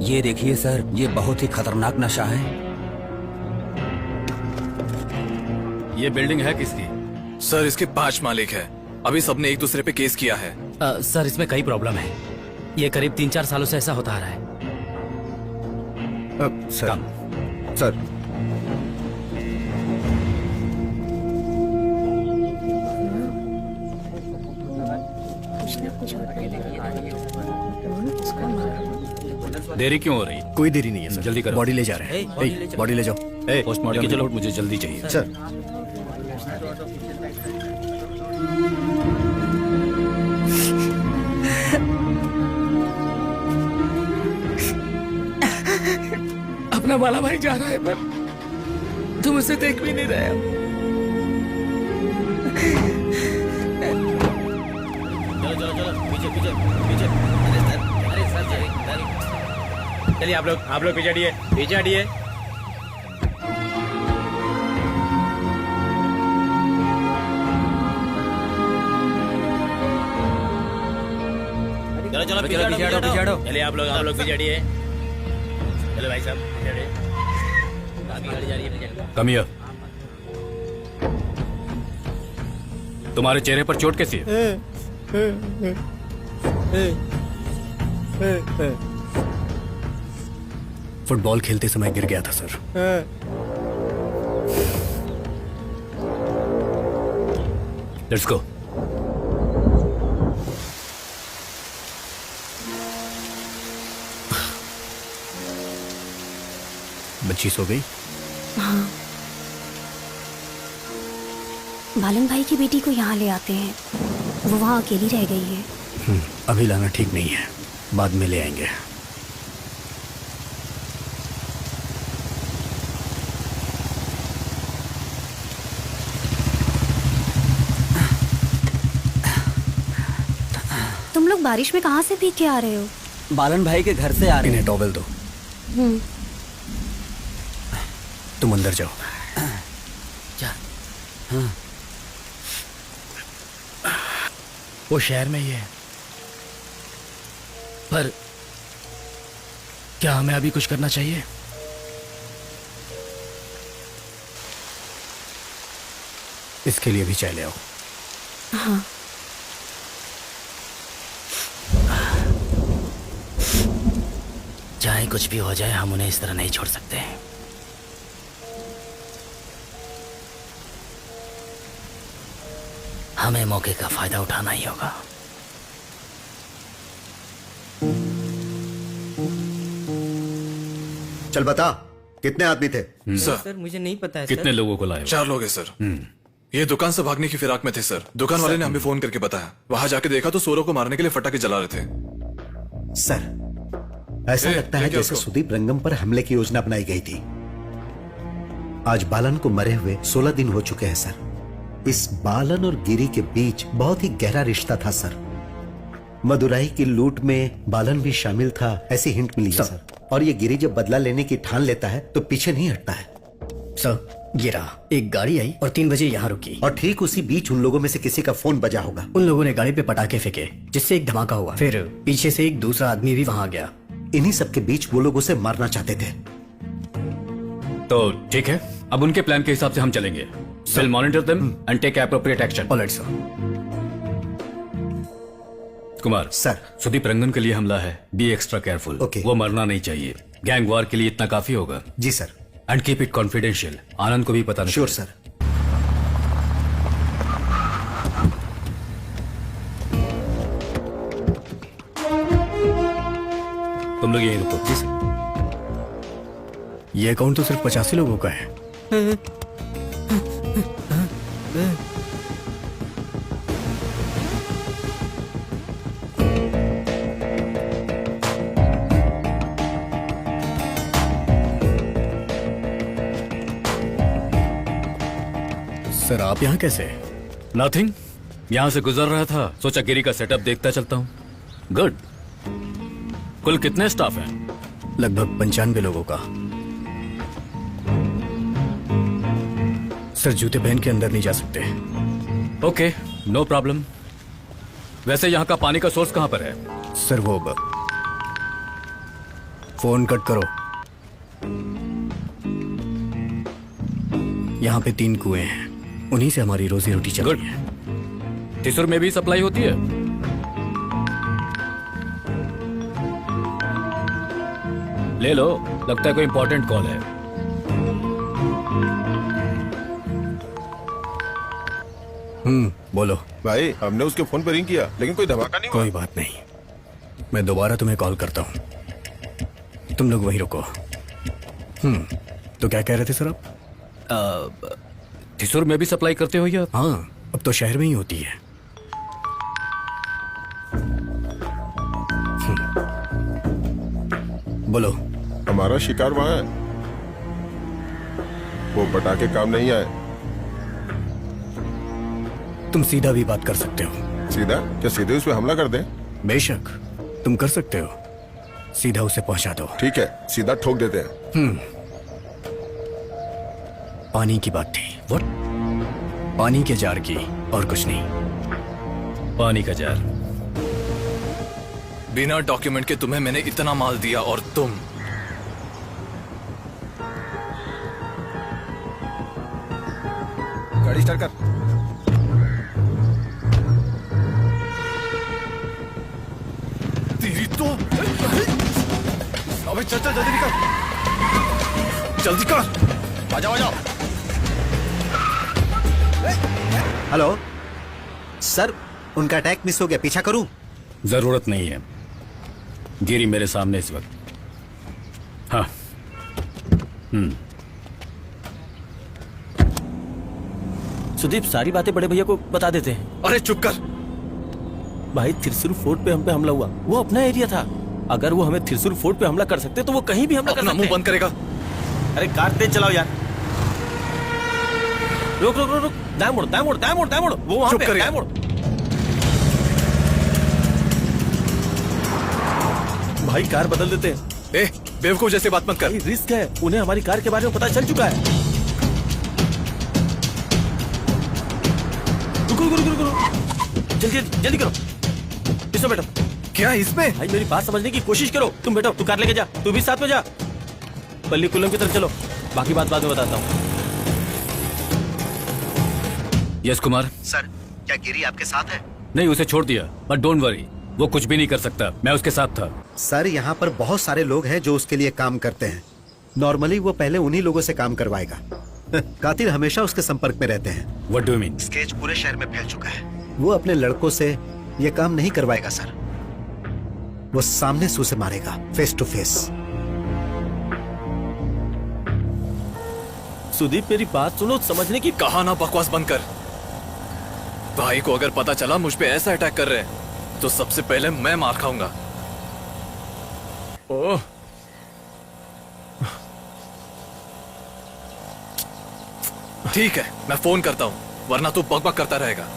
ये देखिए सर, ये बहुत ही खतरनाक नशा है। ये बिल्डिंग है किसकी? सर इसके 5 मालिक है। अभी सबने एक दूसरे पे केस किया है। सर इसमें कई प्रॉब्लम है। ये करीब 3-4 सालों से ऐसा होता आ रहा है। सर देरी क्यों हो रही? कोई देरी नहीं है सर, जल्दी करो। बॉडी ले जा रहे हैं। बॉडी ले जाओ। पोस्टमार्टम रिपोर्ट मुझे जल्दी चाहिए। सर अपना बाला भाई जा रहा है पर तुम उसे देख भी नहीं रहे हो। चलो चलो चलो पीछे पीछे पीछे। अरे सर चलिए आप लोग पीछे हटिए, पीछे हटिए। चलो चलो पीछे हटो। चलिए आप लोग पीछे हटिए। चलो भाई साहब पीछे हटिए। आगे गाड़ी जा रही है, पीछे हटो। Come here. तुम्हारे चेहरे पर चोट कैसी है? फुटबॉल खेलते समय गिर गया था सर। Let's go. बच्ची सो गई? हाँ, बालन भाई की बेटी को यहाँ ले आते हैं, वो वहाँ अकेली रह गई है। अभी लाना ठीक नहीं है, बाद में ले आएंगे। तुम लोग बारिश में कहाँ से भीग के आ रहे हो? बालन भाई के घर से आ रहे इन्हें हैं। टॉवेल दो। तुम अंदर जाओ। वो शहर में ही है, पर क्या हमें अभी कुछ करना चाहिए? इसके लिए भी चाय ले आओ। हाँ। चाहे कुछ भी हो जाए, हम उन्हें इस तरह नहीं छोड़ सकते। हमें मौके का फायदा उठाना ही होगा। चल बता, कितने आदमी थे? सर मुझे नहीं पता है कितने लोगों को लाए? 4 लोग हैं सर। ये दुकान से भागने की फिराक में थे सर। दुकान वाले ने हमें फोन करके बताया। वहां जाके देखा तो सोरो को मारने के लिए फटाके जला रहे थे। सर, ऐसा लगता है जैसे सुदीप रंगम पर हमले की योजना बनाई गई थी। आज बालन को मरे हुए 16 दिन हो चुके हैं सर। इस बालन और गिरी के बीच बहुत ही गहरा रिश्ता था सर। मदुराई की लूट में बालन भी शामिल था, ऐसी हिंट मिली है सर। और ये गिरी जब बदला लेने की ठान लेता है तो पीछे नहीं हटता है। सर, गिरा, एक गाड़ी आई और 3 बजे यहाँ रुकी, और ठीक उसी बीच उन लोगों में से किसी का फोन बजा होगा। उन लोगों ने गाड़ी पे पटाखे फेंके, जिससे एक धमाका हुआ। फिर पीछे से एक दूसरा आदमी भी वहाँ गया। इन्हीं सब के बीच वो लोग उसे मारना चाहते थे। तो ठीक है, अब उनके प्लान के हिसाब से हम चलेंगे। We'll monitor them and take appropriate action. All right, sir. Kumar sir, Sudeep Rangan के लिए हमला है। Be extra careful. Okay. वो मरना नहीं चाहिए। गैंग वार के लिए इतना काफी होगा। जी sir. And keep it confidential. Anand को भी पता नहीं। Sure sir. तुम लोग यहीं रुको। जी सर। ये अकाउंट तो सिर्फ 85 लोगों का है। सर, आप यहाँ कैसे? नथिंग, यहाँ से गुजर रहा था, सोचा गिरी का सेटअप देखता चलता हूँ। गुड। कुल कितने स्टाफ हैं? लगभग 95 लोगों का। सर, जूते पहन के अंदर नहीं जा सकते। Okay, no problem. वैसे यहाँ का पानी का सोर्स कहाँ पर है? सर, वो फोन कट करो। यहाँ पे 3 कुएं हैं, उन्हीं से हमारी रोजी रोटी चल रही है। त्रिशूर में भी सप्लाई होती है? ले लो, लगता है कोई इंपॉर्टेंट कॉल है। बोलो। भाई, हमने उसके फोन पर रिंग किया लेकिन कोई धमाका नहीं हुआ। कोई बात नहीं, मैं दोबारा तुम्हें कॉल करता हूँ। तुम लोग वहीं रुको। तो क्या कह रहे थे सर आप? थिसूर में भी सप्लाई करते हो या? हाँ, अब तो शहर में ही होती है। बोलो। हमारा शिकार वहाँ है, वो पटाखे काम नहीं आए। तुम सीधा भी बात कर सकते हो। सीधा? क्या सीधे उस पे हमला कर दें? बेशक तुम कर सकते हो, सीधा उसे पहुंचा दो। ठीक है, सीधा ठोक देते हैं। पानी की बात थी। व्हाट? पानी के जार की, और कुछ नहीं। पानी का जार? बिना डॉक्यूमेंट के तुम्हें मैंने इतना माल दिया और तुम गाड़ी स्टार्ट कर। तेरी तो अबे चल चल जल्दी निकल, जल्दी कर। आ जाओ। हेलो सर, उनका अटैक मिस हो गया, पीछा करूं? जरूरत नहीं है, गिरी मेरे सामने इस वक्त। हाँ। सुदीप, सारी बातें बड़े भैया को बता देते हैं। अरे चुप कर। भाई थिरसुर फोर्ट पे हम पे हमला हुआ, वो अपना एरिया था। अगर वो हमें थिरसुर फोर्ट पे हमला कर सकते तो वो कहीं भी हमला कर अपना सकते। मुंह बंद करेगा? अरे कार तेज चलाओ यार। रुक रुक रुक रुक, दाएं मोड़ दाएं मोड़ दाएं मोड़ दाएं मोड़, वो वहां पे दाएं मोड़। भाई कार बदल देते हैं। ए, बेवकूफ जैसे बात मत कर। रिस्क है, उन्हें हमारी कार के बारे में पता चल चुका है। रुको रुको रुको रुको, जल्दी जल्दी करो। इसमें बैठो। क्या इसमें? भाई मेरी बात समझने की कोशिश करो। तुम बैठो, तू कार लेके जा, तू भी साथ में जा। पल्लीकुलम की तरफ चलो, बाकी बात बाद में बताता हूँ। यस कुमार। सर, क्या गिरी आपके साथ है? नहीं, उसे छोड़ दिया, बट डोंट वरी, वो कुछ भी नहीं कर सकता, मैं उसके साथ था। सर, यहाँ पर बहुत सारे लोग हैं जो उसके लिए काम करते हैं। नॉर्मली वो पहले उन्हीं लोगों से काम करवाएगा। कातिल हमेशा उसके संपर्क में रहते हैं। What do you mean? Sketch पूरे शहर में फैल चुका है। वो अपने लड़कों से ये काम नहीं करवाएगा सर, वो सामने से उसे मारेगा, फेस टू फेस। सुदीप मेरी बात सुनो, समझने की। कहा ना बकवास बंद कर। भाई को अगर पता चला मुझ पे ऐसा अटैक कर रहे हैं तो सबसे पहले मैं मार खाऊंगा। ओह, ठीक है, मैं फोन करता हूँ, वरना तू बकबक करता रहेगा।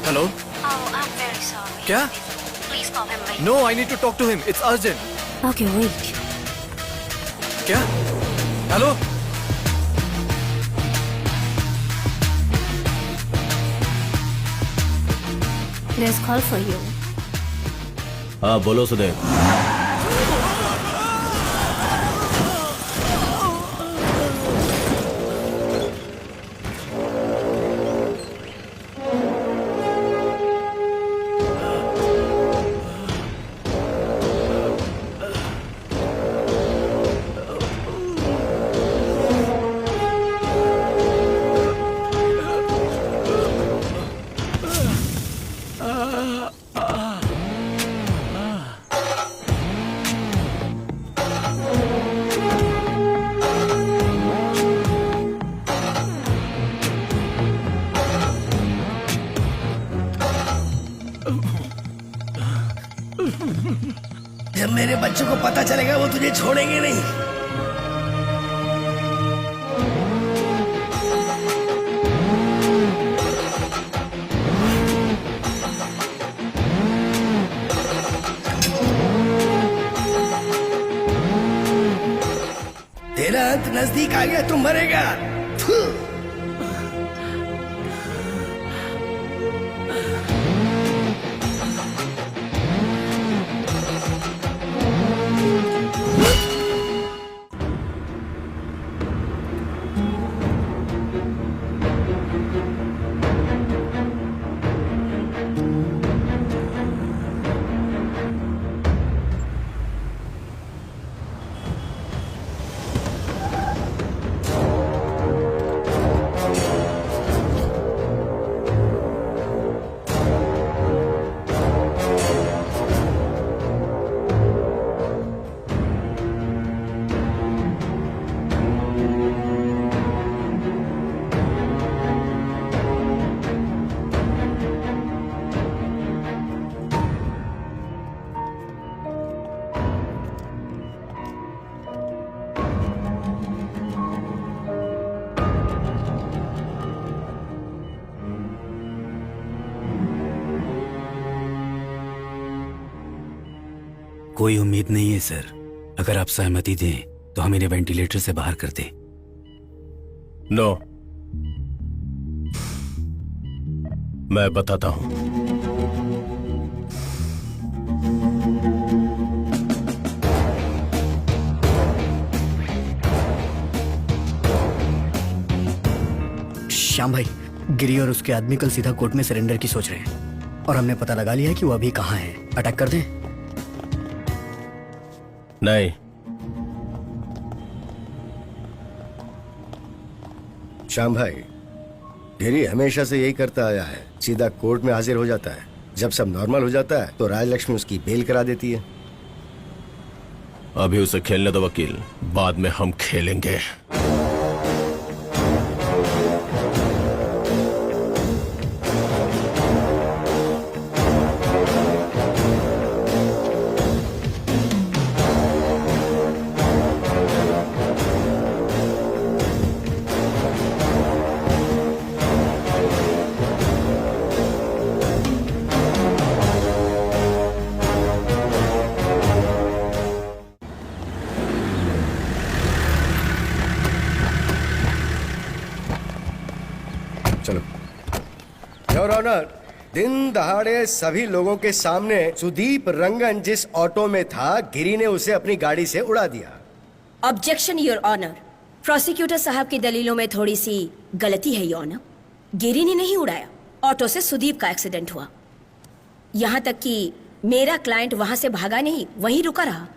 हेलो? क्या? No, I need to talk to him, it's urgent. Okay, wait. क्या? Hello? There's call for you. हाँ बोलो सुदेव। जब मेरे बच्चों को पता चलेगा वो तुझे छोड़ेंगे नहीं। तेरा अंत नजदीक आ गया, तू मरेगा। थू। कोई उम्मीद नहीं है सर। अगर आप सहमति दें तो हम इन्हें वेंटिलेटर से बाहर कर दें। नो, मैं बताता हूं। श्याम भाई, गिरी और उसके आदमी कल सीधा कोर्ट में सरेंडर की सोच रहे हैं और हमने पता लगा लिया है कि वो अभी कहाँ है। अटैक कर दें? नहीं, श्याम भाई, गिरी हमेशा से यही करता आया है, सीधा कोर्ट में हाजिर हो जाता है। जब सब नॉर्मल हो जाता है तो राजलक्ष्मी उसकी बेल करा देती है। अभी उसे खेलने दो वकील, बाद में हम खेलेंगे। चलो। योर ऑनर, दिन दहाड़े सभी लोगों के सामने सुदीप रंगन जिस ऑटो में था, गिरी ने उसे अपनी गाड़ी से उड़ा दिया। Objection your honour. प्रोसिक्यूटर साहब की दलीलों में थोड़ी सी गलती है योर ऑनर। गिरी ने नहीं उड़ाया, ऑटो से सुदीप का एक्सीडेंट हुआ। यहाँ तक कि मेरा क्लाइंट वहां से भागा नहीं, वहीं रुका रहा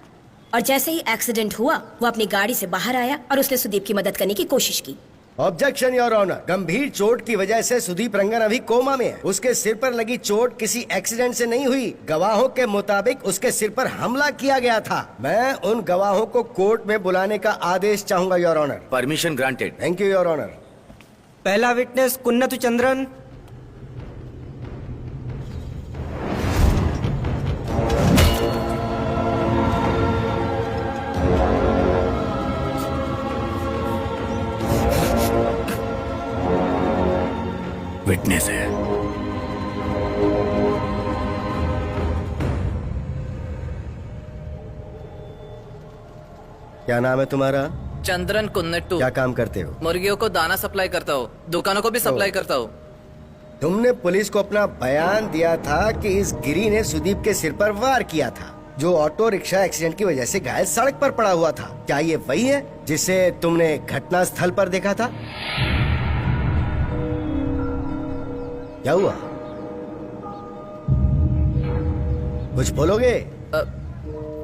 और जैसे ही एक्सीडेंट हुआ वो अपनी गाड़ी से बाहर आया और उसने सुदीप की मदद करने की कोशिश की। Objection your honour. गंभीर चोट की वजह से सुदीप रंगन अभी कोमा में है। उसके सिर पर लगी चोट किसी एक्सीडेंट से नहीं हुई। गवाहों के मुताबिक उसके सिर पर हमला किया गया था। मैं उन गवाहों को कोर्ट में बुलाने का आदेश चाहूंगा your honour. Permission granted. Thank you your honour. पहला विटनेस कुन्नतु चंद्रन। विटनेस है। क्या नाम है तुम्हारा? चंद्रन कुन्नट्टू। क्या काम करते हो? मुर्गियों को दाना सप्लाई करता हूँ, दुकानों को भी सप्लाई करता हूँ। तुमने पुलिस को अपना बयान दिया था कि इस गिरी ने सुदीप के सिर पर वार किया था, जो ऑटो रिक्शा एक्सीडेंट की वजह से घायल सड़क पर पड़ा हुआ था। क्या ये वही है जिसे तुमने घटना स्थल पर देखा था? क्या हुआ? कुछ बोलोगे?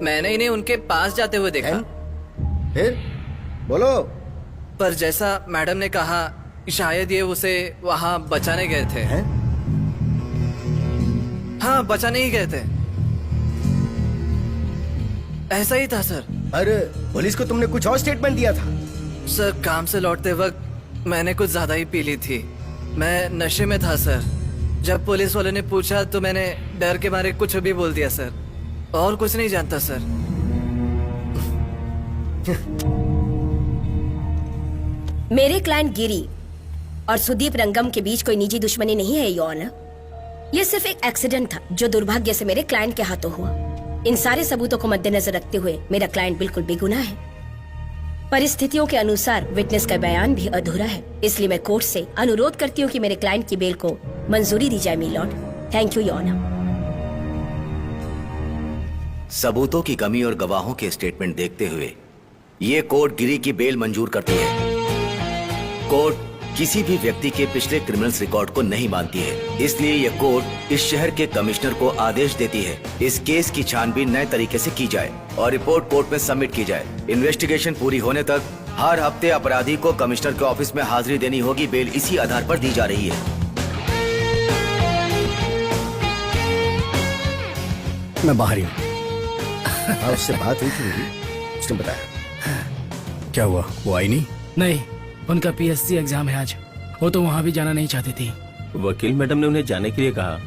मैंने इन्हें उनके पास जाते हुए देखा। फिर बोलो। पर जैसा मैडम ने कहा, शायद ये उसे वहाँ बचाने गए थे। हाँ, बचाने ही गए थे। ऐसा ही था सर। अरे, पुलिस को तुमने कुछ और स्टेटमेंट दिया था? सर, काम से लौटते वक्त मैंने कुछ ज्यादा ही पी ली थी। मैं नशे में था सर। जब पुलिस वालों ने पूछा तो मैंने डर के मारे कुछ भी बोल दिया सर, और कुछ नहीं जानता सर। मेरे क्लाइंट गिरी और सुदीप रंगम के बीच कोई निजी दुश्मनी नहीं है योर ऑनर। ये सिर्फ एक एक्सीडेंट था जो दुर्भाग्य से मेरे क्लाइंट के हाथों हुआ। इन सारे सबूतों को मद्देनजर रखते हुए मेरा क्लाइंट बिल्कुल बेगुनाह है। परिस्थितियों के अनुसार विटनेस का बयान भी अधूरा है, इसलिए मैं कोर्ट से अनुरोध करती हूँ कि मेरे क्लाइंट की बेल को मंजूरी दी जाए my lord. Thank you your honour. सबूतों की कमी और गवाहों के स्टेटमेंट देखते हुए ये कोर्ट गिरी की बेल मंजूर करती है। कोर्ट किसी भी व्यक्ति के पिछले क्रिमिनल्स रिकॉर्ड को नहीं मानती है, इसलिए यह कोर्ट इस शहर के कमिश्नर को आदेश देती है इस केस की छानबीन नए तरीके से की जाए और रिपोर्ट कोर्ट में सबमिट की जाए। इन्वेस्टिगेशन पूरी होने तक हर हफ्ते अपराधी को कमिश्नर के ऑफिस में हाजिरी देनी होगी। बेल इसी आधार पर दी जा रही है। मैं बाहर ही हूँ। हाँ, उससे बात हुई थी मेरी, उसने बताया। क्या हुआ? वो आई नहीं? नहीं, उनका पीएससी एग्जाम है आज। वो तो वहां भी जाना नहीं चाहती थी। वकील मैडम ने उन्हें जाने के लिए कहा।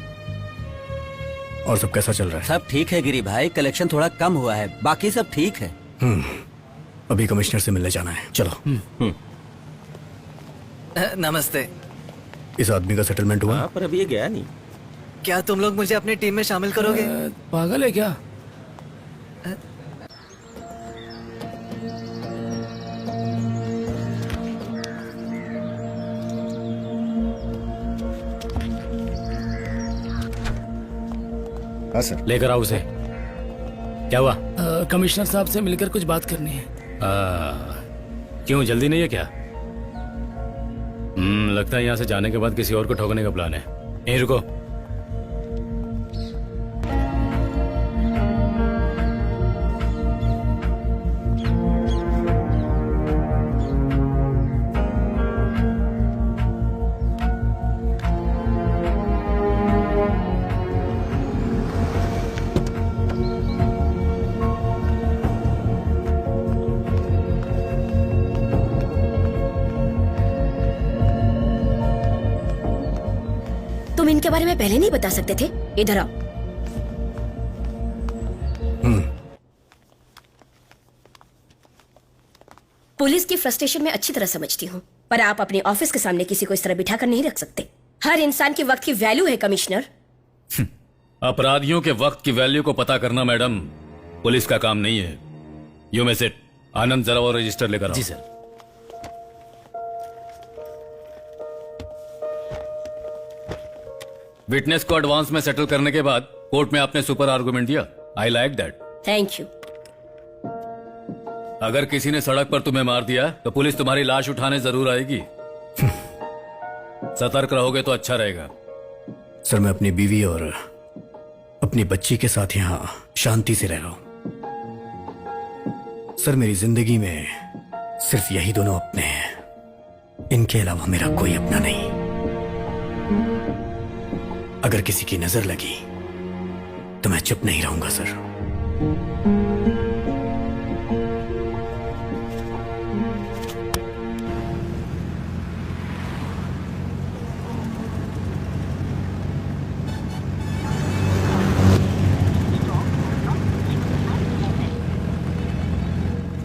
और सब कैसा चल रहा है? सब ठीक है गिरी भाई, कलेक्शन थोड़ा कम हुआ है, बाकी सब ठीक है। अभी कमिश्नर से मिलने जाना है, चलो। नमस्ते। इस आदमी का सेटलमेंट हुआ? हाँ, पर अभी ये गया नहीं। क्या तुम लोग मुझे अपनी टीम में शामिल करोगे? पागल है क्या? हाँ सर। लेकर आओ उसे। क्या हुआ? कमिश्नर साहब से मिलकर कुछ बात करनी है। क्यों, जल्दी नहीं है क्या? लगता है यहाँ से जाने के बाद किसी और को ठोकने का प्लान है। यहीं रुको। तुम इनके बारे में पहले नहीं बता सकते थे? इधर आओ। पुलिस की फ्रस्ट्रेशन में अच्छी तरह समझती हूँ, पर आप अपने ऑफिस के सामने किसी को इस तरह बिठा कर नहीं रख सकते। हर इंसान के वक्त की वैल्यू है कमिश्नर। अपराधियों के वक्त की वैल्यू को पता करना मैडम पुलिस का काम नहीं है। You may seat. आनंद, जरा वो रजिस्टर लेकर आओ। जी सर। विटनेस को एडवांस में सेटल करने के बाद कोर्ट में आपने सुपर आर्गुमेंट दिया। I like that. Thank you. अगर किसी ने सड़क पर तुम्हें मार दिया तो पुलिस तुम्हारी लाश उठाने जरूर आएगी। सतर्क रहोगे तो अच्छा रहेगा। सर, मैं अपनी बीवी और अपनी बच्ची के साथ यहाँ शांति से रह रहा हूं। सर, मेरी जिंदगी में सिर्फ यही दोनों अपने हैं, इनके अलावा मेरा कोई अपना नहीं। अगर किसी की नजर लगी तो मैं चुप नहीं रहूंगा सर।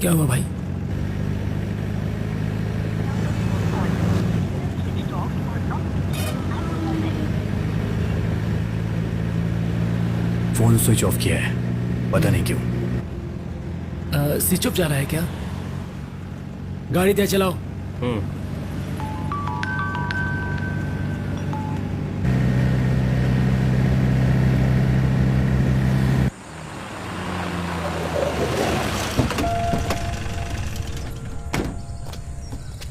क्या हुआ भाई? फोन स्विच ऑफ किया है, पता नहीं क्यों। स्विच ऑफ जा रहा है क्या? गाड़ी दे चलाओ।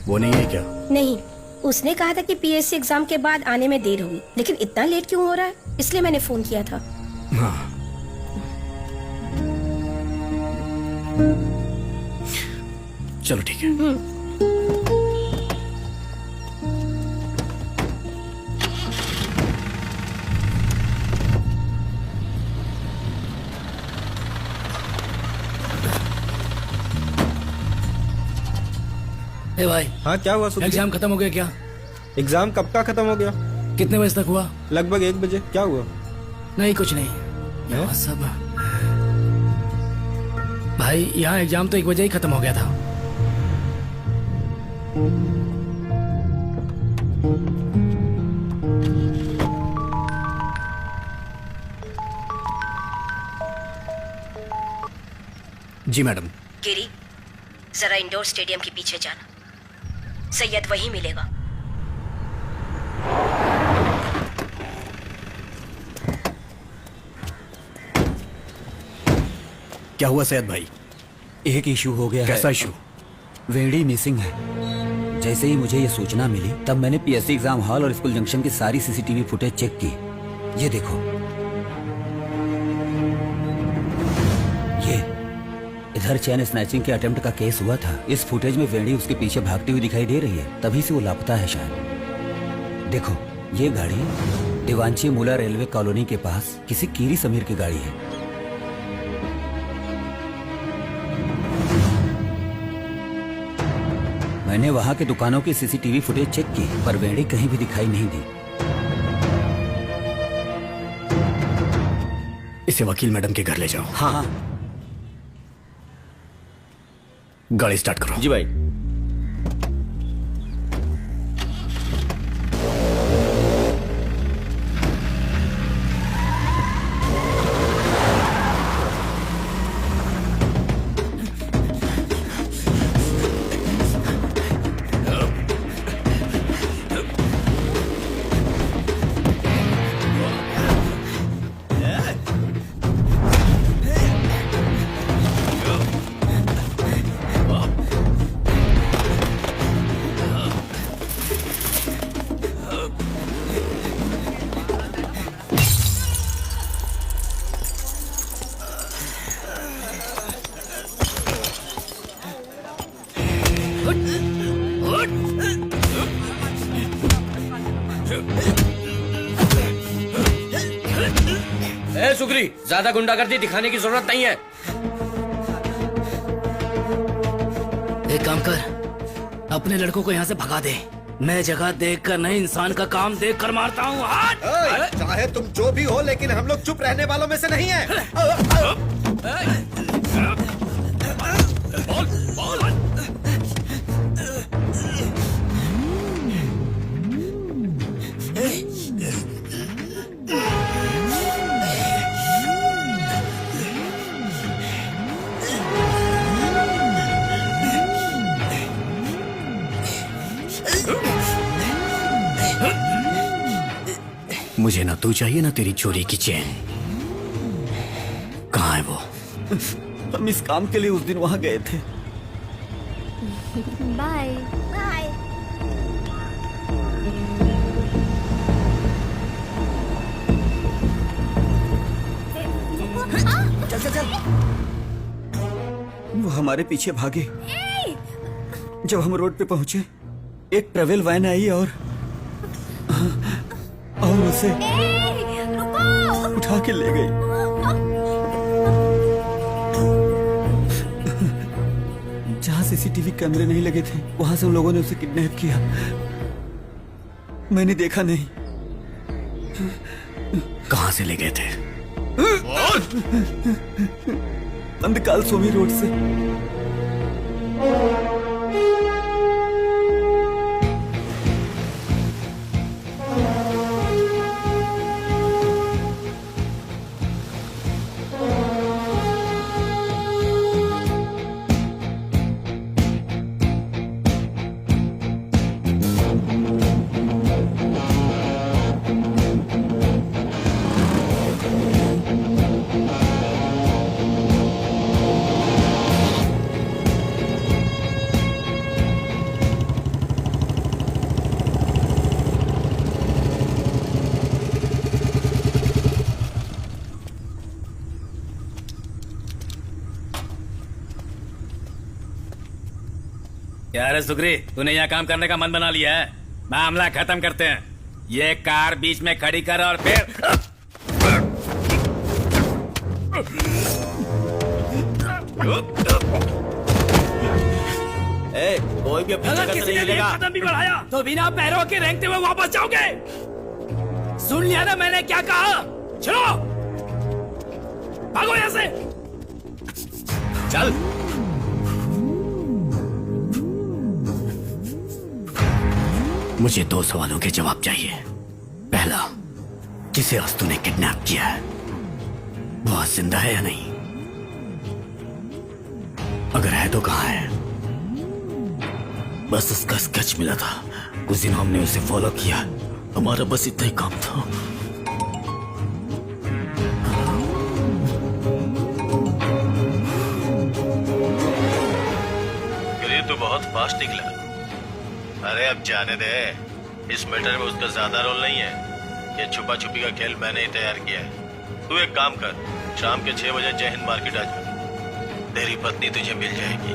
वो नहीं है क्या? नहीं, उसने कहा था कि पीएससी एग्जाम के बाद आने में देर होगी, लेकिन इतना लेट क्यों हो रहा है, इसलिए मैंने फोन किया था। हाँ। चलो ठीक है। ए भाई, हाँ क्या हुआ? एग्जाम खत्म हो गया क्या? एग्जाम कब का खत्म हो गया? कितने बजे तक हुआ? लगभग 1 बजे। क्या हुआ? नहीं, कुछ नहीं। यहाँ सब भाई, यहाँ एग्जाम तो 1 बजे ही खत्म हो गया था। जी मैडम। गिरी, जरा इंडोर स्टेडियम के पीछे जाना, सैयद वहीं मिलेगा। क्या हुआ सैयद भाई? एक इशू हो गया है। कैसा इशू? वेड़ी मिसिंग है। जैसे ही मुझे ये सूचना मिली तब मैंने पीएससी एग्जाम हॉल और स्कूल जंक्शन की सारी सीसीटीवी फुटेज चेक की। ये देखो, ये इधर चैन स्नैचिंग के अटेम्प्ट का केस हुआ था। इस फुटेज में वेड़ी उसके पीछे भागती हुई दिखाई दे रही है, तभी से वो लापता है शायद। देखो, ये गाड़ी दिवांची मूला रेलवे कॉलोनी के पास किसी कीरी समीर की गाड़ी है। मैंने वहां के दुकानों की सीसीटीवी फुटेज चेक की, पर वेड़ी कहीं भी दिखाई नहीं दी। इसे वकील मैडम के घर ले जाओ। हाँ। गाड़ी स्टार्ट करो। जी भाई। ए सुग्री, ज्यादा गुंडागर्दी दिखाने की जरूरत नहीं है। एक काम कर, अपने लड़कों को यहाँ से भगा दे। मैं जगह देख कर नहीं, इंसान का काम देख कर मारता हूँ। चाहे तुम जो भी हो, लेकिन हम लोग चुप रहने वालों में से नहीं है। मुझे ना तू चाहिए ना तेरी चोरी की चेन। कहाँ है वो? हम इस काम के लिए उस दिन वहां गए थे। Bye bye. चल चल चल। वो हमारे पीछे भागे। जब हम रोड पे पहुंचे, एक ट्रेवल वैन आई और उसे उठा के ले गई। जहां सीसीटीवी कैमरे नहीं लगे थे, वहां से उन लोगों ने उसे किडनैप किया। मैंने देखा नहीं। कहां से ले गए थे? अंधकाल सोमी रोड से। क्या रे सुग्री, तूने यहाँ काम करने का मन बना लिया है? मामला खत्म करते हैं। ये कार बीच में खड़ी कर और फिर कोई भी अपनी जगह से नहीं हिलेगा। कदम भी बढ़ाया तो बिना पैरों के रेंगते हुए वापस जाओगे। सुन लिया ना मैंने क्या कहा? चलो भागो यहाँ से। चल। मुझे 2 सवालों के जवाब चाहिए। पहला, जिसे अस्तु ने किडनैप किया है वो आज जिंदा है या नहीं? अगर है तो कहाँ है? बस उसका स्केच मिला था, उस दिन हमने उसे फॉलो किया। हमारा बस इतना ही काम था। तो बहुत फास्ट निकला। अरे अब जाने दे, इस मैटर में उसका ज्यादा रोल नहीं है। ये छुपा छुपी का खेल मैंने ही तैयार किया है। तू एक काम कर, शाम के 6 बजे जय हिंद मार्केट आ जा। तेरी पत्नी तुझे मिल जाएगी।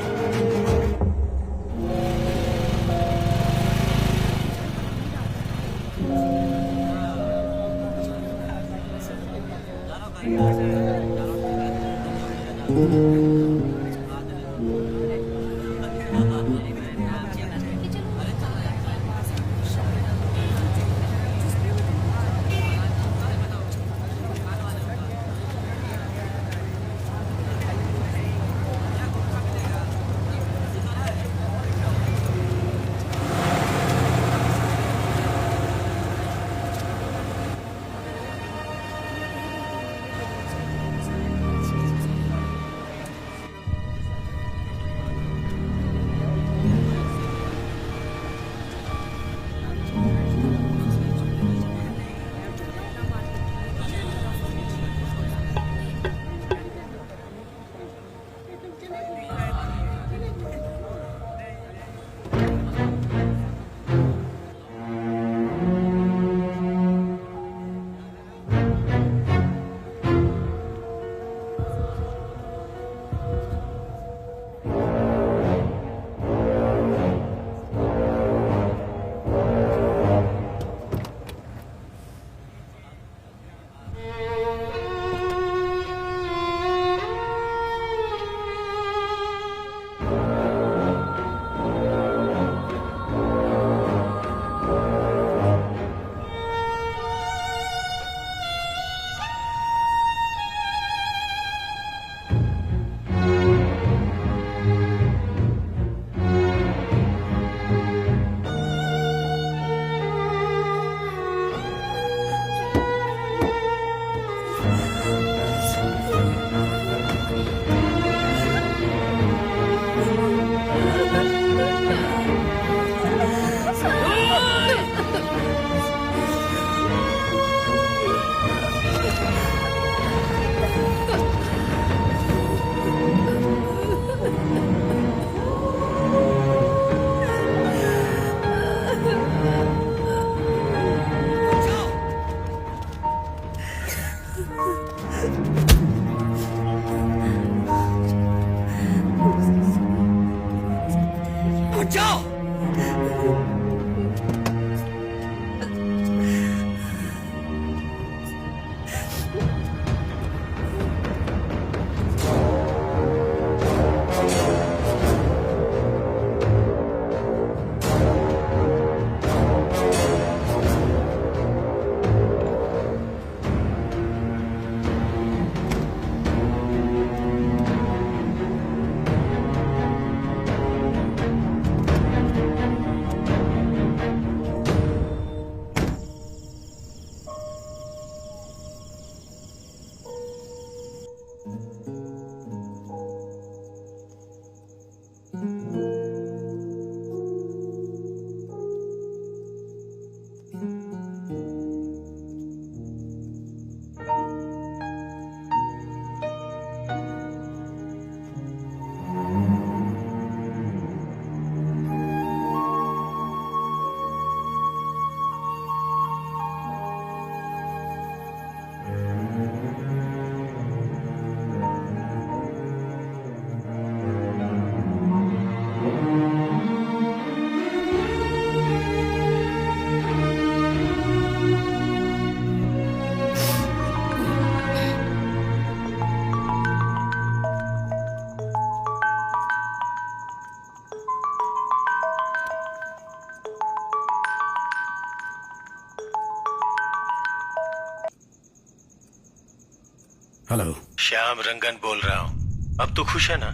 हेलो। श्याम रंगन बोल रहा हूँ। अब तू खुश है ना?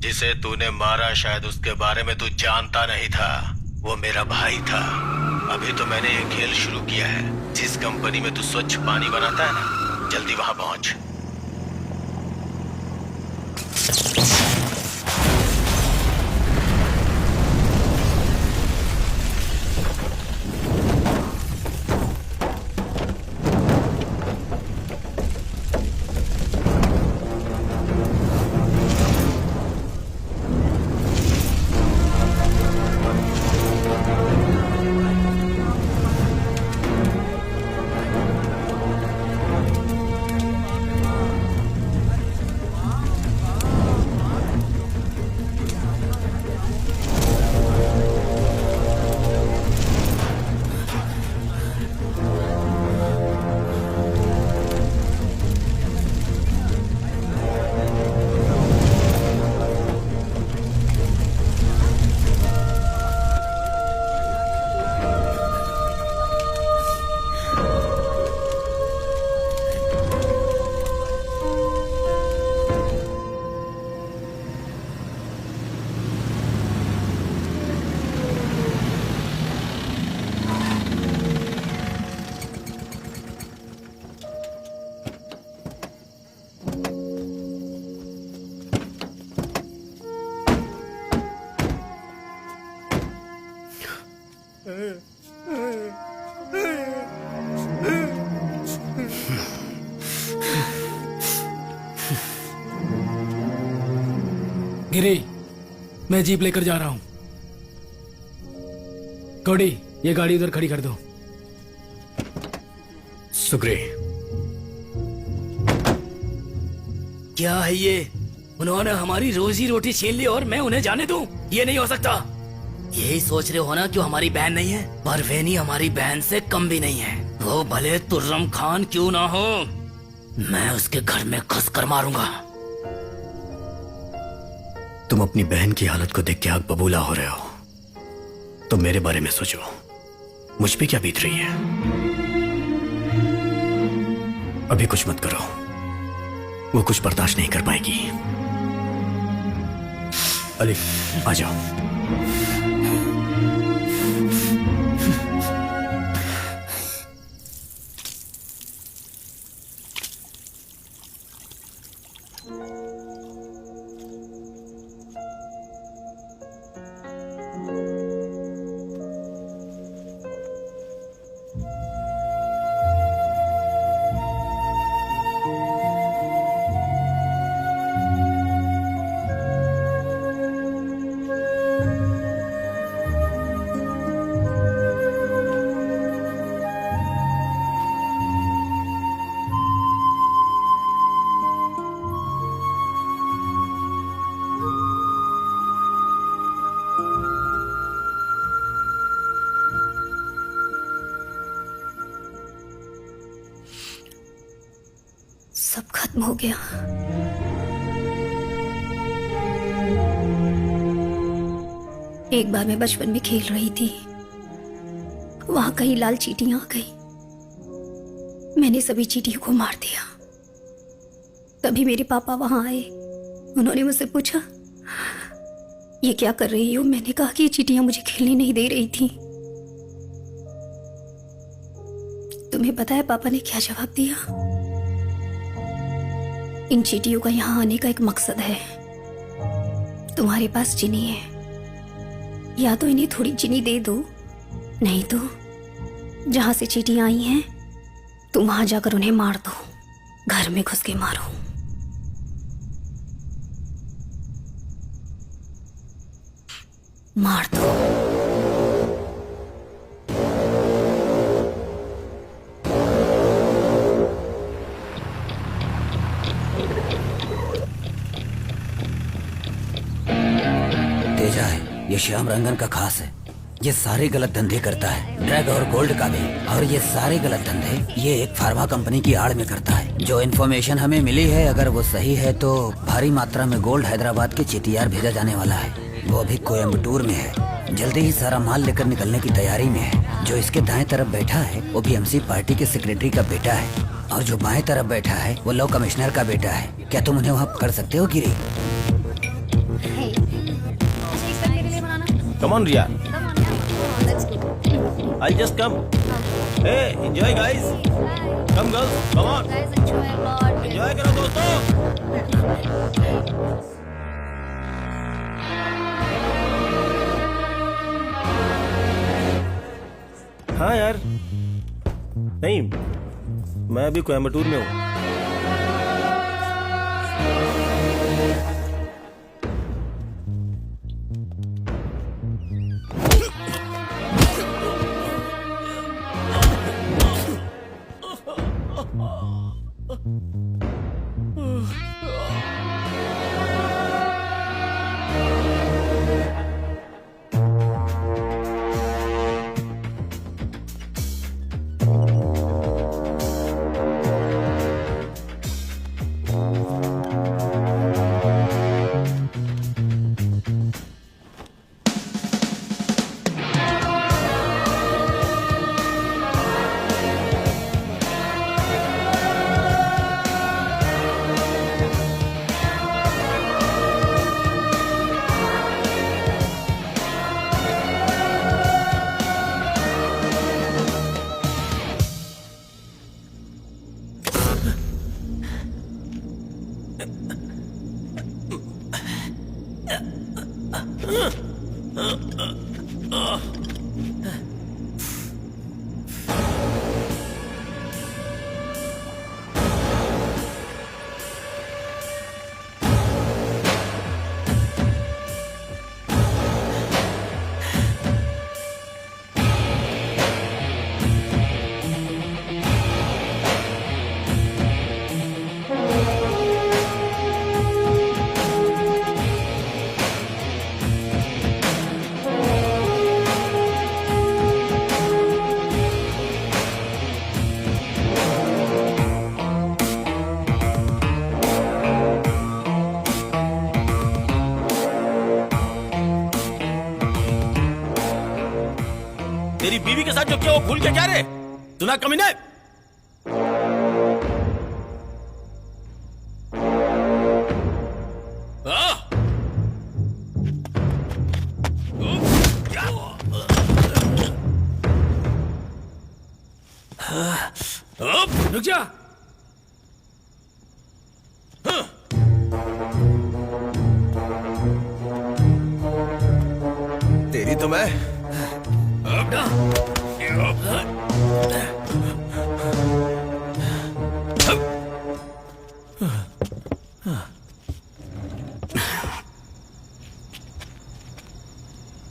जिसे तूने मारा शायद उसके बारे में तू जानता नहीं था। वो मेरा भाई था। अभी तो मैंने ये खेल शुरू किया है। जिस कंपनी में तू स्वच्छ पानी बनाता है ना, जल्दी वहां पहुंच। गिरी, मैं जीप लेकर जा रहा हूँ। कोडी, ये गाड़ी उधर खड़ी कर दो। सुग्री, क्या है ये? उन्होंने हमारी रोजी रोटी छीन ली और मैं उन्हें जाने दूं? ये नहीं हो सकता। यही सोच रहे हो ना कि वो हमारी बहन नहीं है? परवेनी हमारी बहन से कम भी नहीं है। वो भले तुर्रम खान क्यों ना हो, मैं उसके घर में घुस कर मारूंगा। तुम अपनी बहन की हालत को देख के आग बबूला हो रहे हो, तो मेरे बारे में सोचो, मुझ पे क्या बीत रही है। अभी कुछ मत करो, वो कुछ बर्दाश्त नहीं कर पाएगी। अली, आ जाओ। सब खत्म हो गया। एक बार मैं बचपन में खेल रही थी, वहां कहीं लाल चींटियां आ गई। मैंने सभी चींटियों को मार दिया। तभी मेरे पापा वहां आए। उन्होंने मुझसे पूछा, ये क्या कर रही हो? मैंने कहा कि ये चींटियां मुझे खेलने नहीं दे रही थी। तुम्हें पता है पापा ने क्या जवाब दिया? इन चींटियों का यहाँ आने का एक मकसद है। तुम्हारे पास चीनी है, या तो इन्हें थोड़ी चीनी दे दो, नहीं तो जहां से चींटियां आई हैं तुम वहां जाकर उन्हें मार दो। घर में घुस के मारो। मार दो। तेजा है, ये श्याम रंगन का खास है। ये सारे गलत धंधे करता है, ड्रग और गोल्ड का भी। और ये सारे गलत धंधे ये एक फार्मा कंपनी की आड़ में करता है। जो इन्फॉर्मेशन हमें मिली है, अगर वो सही है तो भारी मात्रा में गोल्ड हैदराबाद के चिटियार भेजा जाने वाला है। वो अभी कोयम्बटूर में है। जल्दी ही सारा माल लेकर निकलने की तैयारी में है। जो इसके दाएं तरफ बैठा है वो बीएमसी पार्टी के सेक्रेटरी का बेटा है, और जो बाएं तरफ बैठा है वो लॉ कमिश्नर का बेटा है। क्या तुम उन्हें वहाँ पकड़ सकते हो गिरी? Come on, Ria. I'll just come. Hey, enjoy, guys. Come, girls. Come on. Enjoy करो दोस्तों. हाँ यार, नहीं, मैं अभी कोयम्बटूर में हूँ। तेरी बीवी के साथ जो किया वो भूल के क्या रे? सुना कमीने? रुक जा। तेरी तो मैं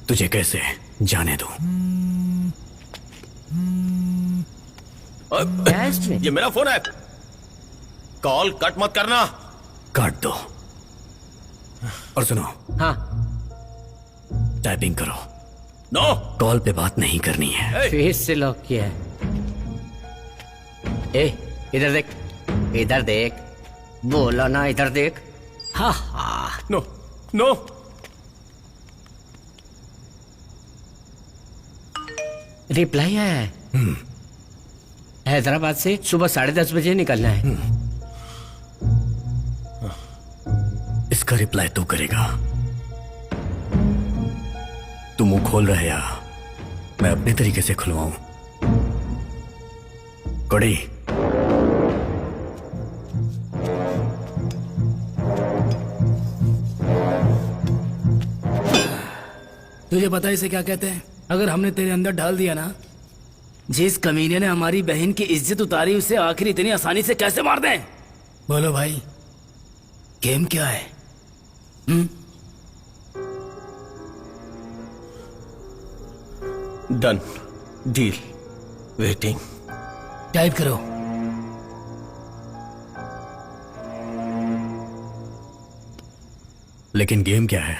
तुझे कैसे जाने दूं? ये मेरा फोन है, कॉल कट मत करना। काट दो और सुनो। हाँ, टाइपिंग करो। नो, कॉल पे बात नहीं करनी है। फिर से लॉक किया है। ए, इधर देख, इधर देख, बोलो ना, इधर देख। हाँ हाँ। No no. रिप्लाई आया है। हैदराबाद से सुबह 10:30 बजे निकलना है। इसका रिप्लाई तू करेगा। तू मुंह खोल रहा है या मैं अपने तरीके से खुलवाऊं? कड़ी। तुझे पता है इसे क्या कहते हैं? अगर हमने तेरे अंदर डाल दिया ना, जिस कमीने ने हमारी बहन की इज्जत उतारी उसे आखिर इतनी आसानी से कैसे मार दें? बोलो भाई, गेम क्या है? Done deal waiting. टाइप करो। लेकिन गेम क्या है?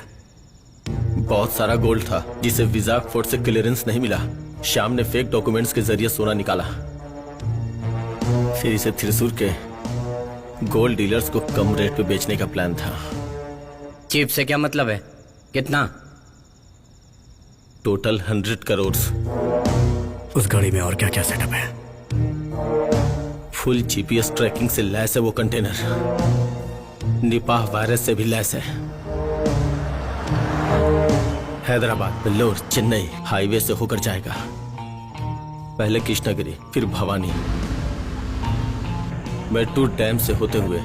बहुत सारा गोल्ड था जिसे विजाक फोर्ट से क्लियरेंस नहीं मिला। श्याम ने फेक डॉक्यूमेंट्स के जरिए सोना निकाला, फिर इसे त्रिशूर के गोल्ड डीलर्स को कम रेट पे बेचने का प्लान था। चीप से क्या मतलब है? कितना? टोटल 100 करोड़। उस गाड़ी में और क्या क्या सेटअप है? फुल जीपीएस ट्रैकिंग से लैस है वो कंटेनर। निपाह वायरस से भी लैस है। हैदराबाद, वेल्लोर, चेन्नई हाईवे से होकर जाएगा। पहले कृष्णागिरी, फिर भवानी, मेट्टूर डैम से होते हुए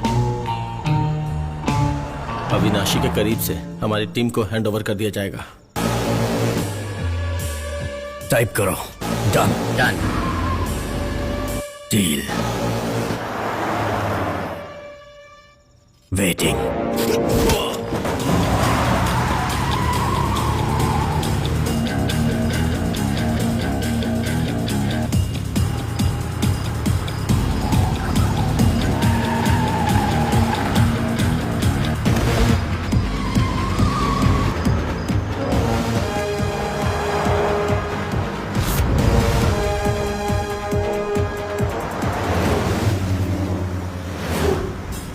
अविनाशी के करीब से हमारी टीम को हैंडओवर कर दिया जाएगा। टाइप करो। डन। डन। डील। वेटिंग।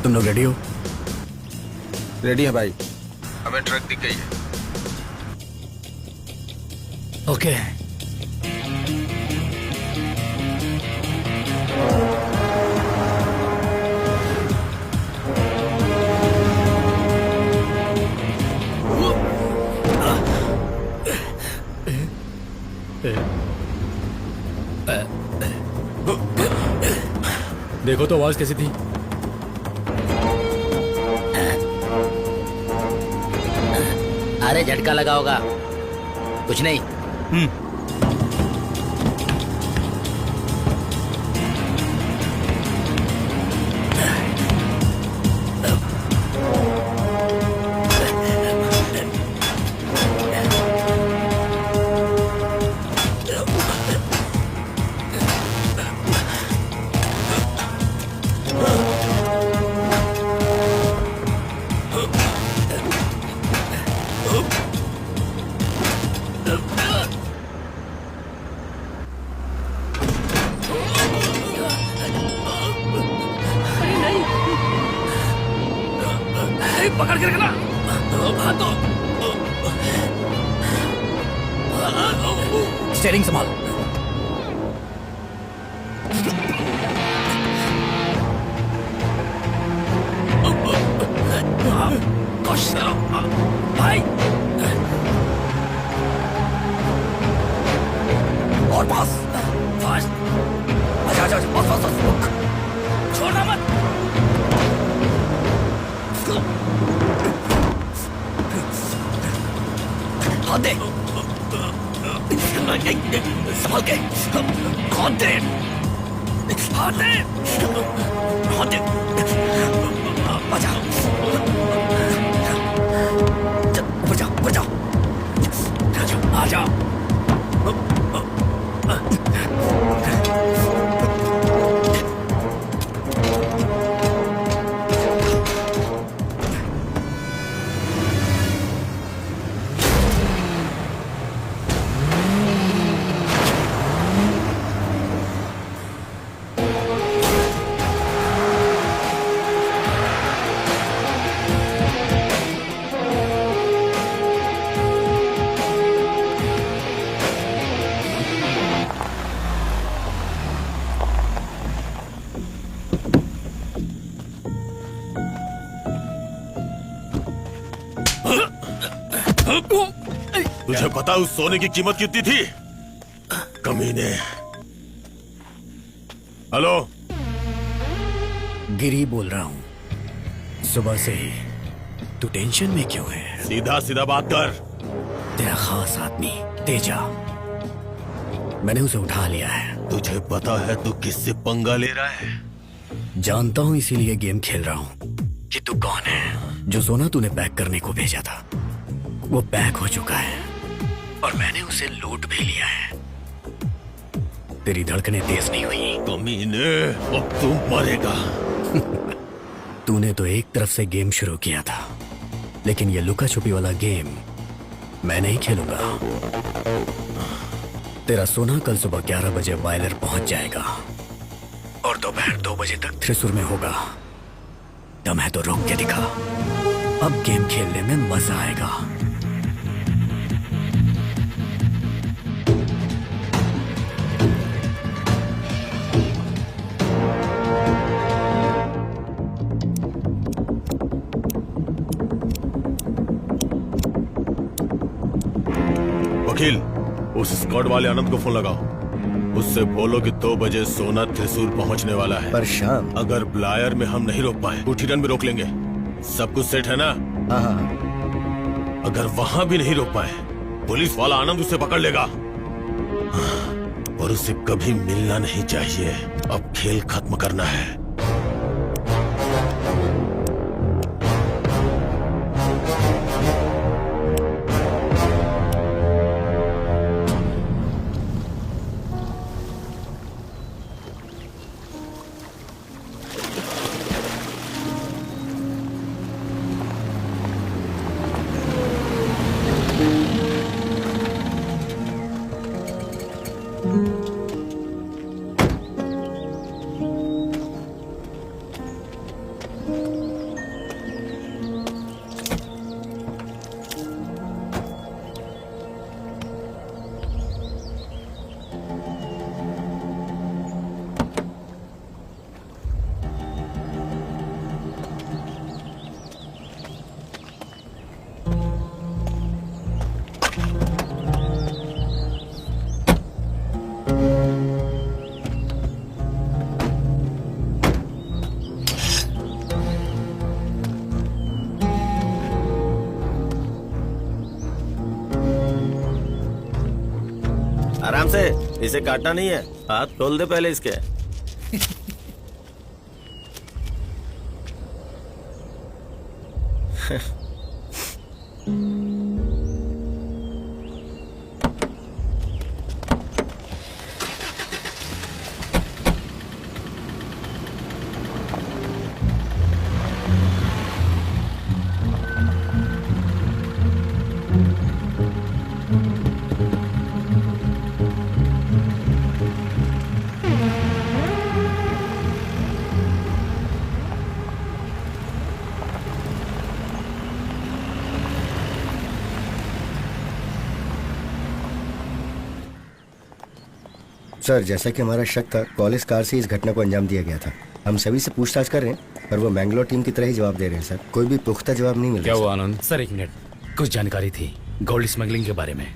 तुम लोग रेडी हो? रेडी है भाई। हमें ट्रक दिख गई है। ओके। देखो तो आवाज कैसी थी? अरे झटका लगा होगा, कुछ नहीं। पकड़ के रखना। स्टीयरिंग संभाल। कोशिश करो भाई। और पास फास्ट। अच्छा अच्छा बस बस बस रुक, छोड़ना मत। हाथ दे, संभल के। हाथ दे, हाथ दे, हाथ दे। आजा, ऊपर जाओ, ऊपर जाओ। आजा। तुझे पता उस सोने की कीमत कितनी थी? कमीने। हेलो, गिरी बोल रहा हूँ। सुबह से ही तू टेंशन में क्यों है? सीधा सीधा बात कर। तेरा खास आदमी तेजा, मैंने उसे उठा लिया है। तुझे पता है तू किससे पंगा ले रहा है? जानता हूँ, इसीलिए गेम खेल रहा हूँ कि तू कौन है। जो सोना तूने पैक करने को भेजा था वो पैक हो चुका है और मैंने उसे लूट भी लिया है। तेरी धड़कनें तेज नहीं हुई। कमीने, अब तू मरेगा। तूने तो एक तरफ से गेम शुरू किया था, लेकिन ये लुका छुपी वाला गेम मैं नहीं खेलूंगा। तेरा सोना कल सुबह 11 बजे बायलर पहुंच जाएगा और दोपहर 2 बजे तक थ्रिसुर में होगा। दम है तो रोक के दिखा। अब गेम खेलने में मजा आएगा। वकील, उस स्क्वाड वाले आनंद को फोन लगाओ। उससे बोलो कि 2 बजे सोना त्रिशूल पहुंचने वाला है। पर शाम। अगर ब्लायर में हम नहीं रोक पाए, गुठीरन में रोक लेंगे। सब कुछ सेट है ना? हाँ। अगर वहां भी नहीं रोक पाए, पुलिस वाला आनंद उसे पकड़ लेगा और उसे कभी मिलना नहीं चाहिए। अब खेल खत्म करना है। आराम से, इसे काटना नहीं है। हाथ खोल दे पहले इसके। सर, जैसा कि हमारा शक था, कॉलेज कार से इस घटना को अंजाम दिया गया था। हम सभी से पूछताछ कर रहे हैं, पर वो मैंगलोर टीम की तरह ही जवाब दे रहे हैं सर। कोई भी पुख्ता जवाब नहीं मिल रहा। क्या हुआ आनंद? सर एक मिनट, कुछ जानकारी थी गोल्ड स्मगलिंग के बारे में।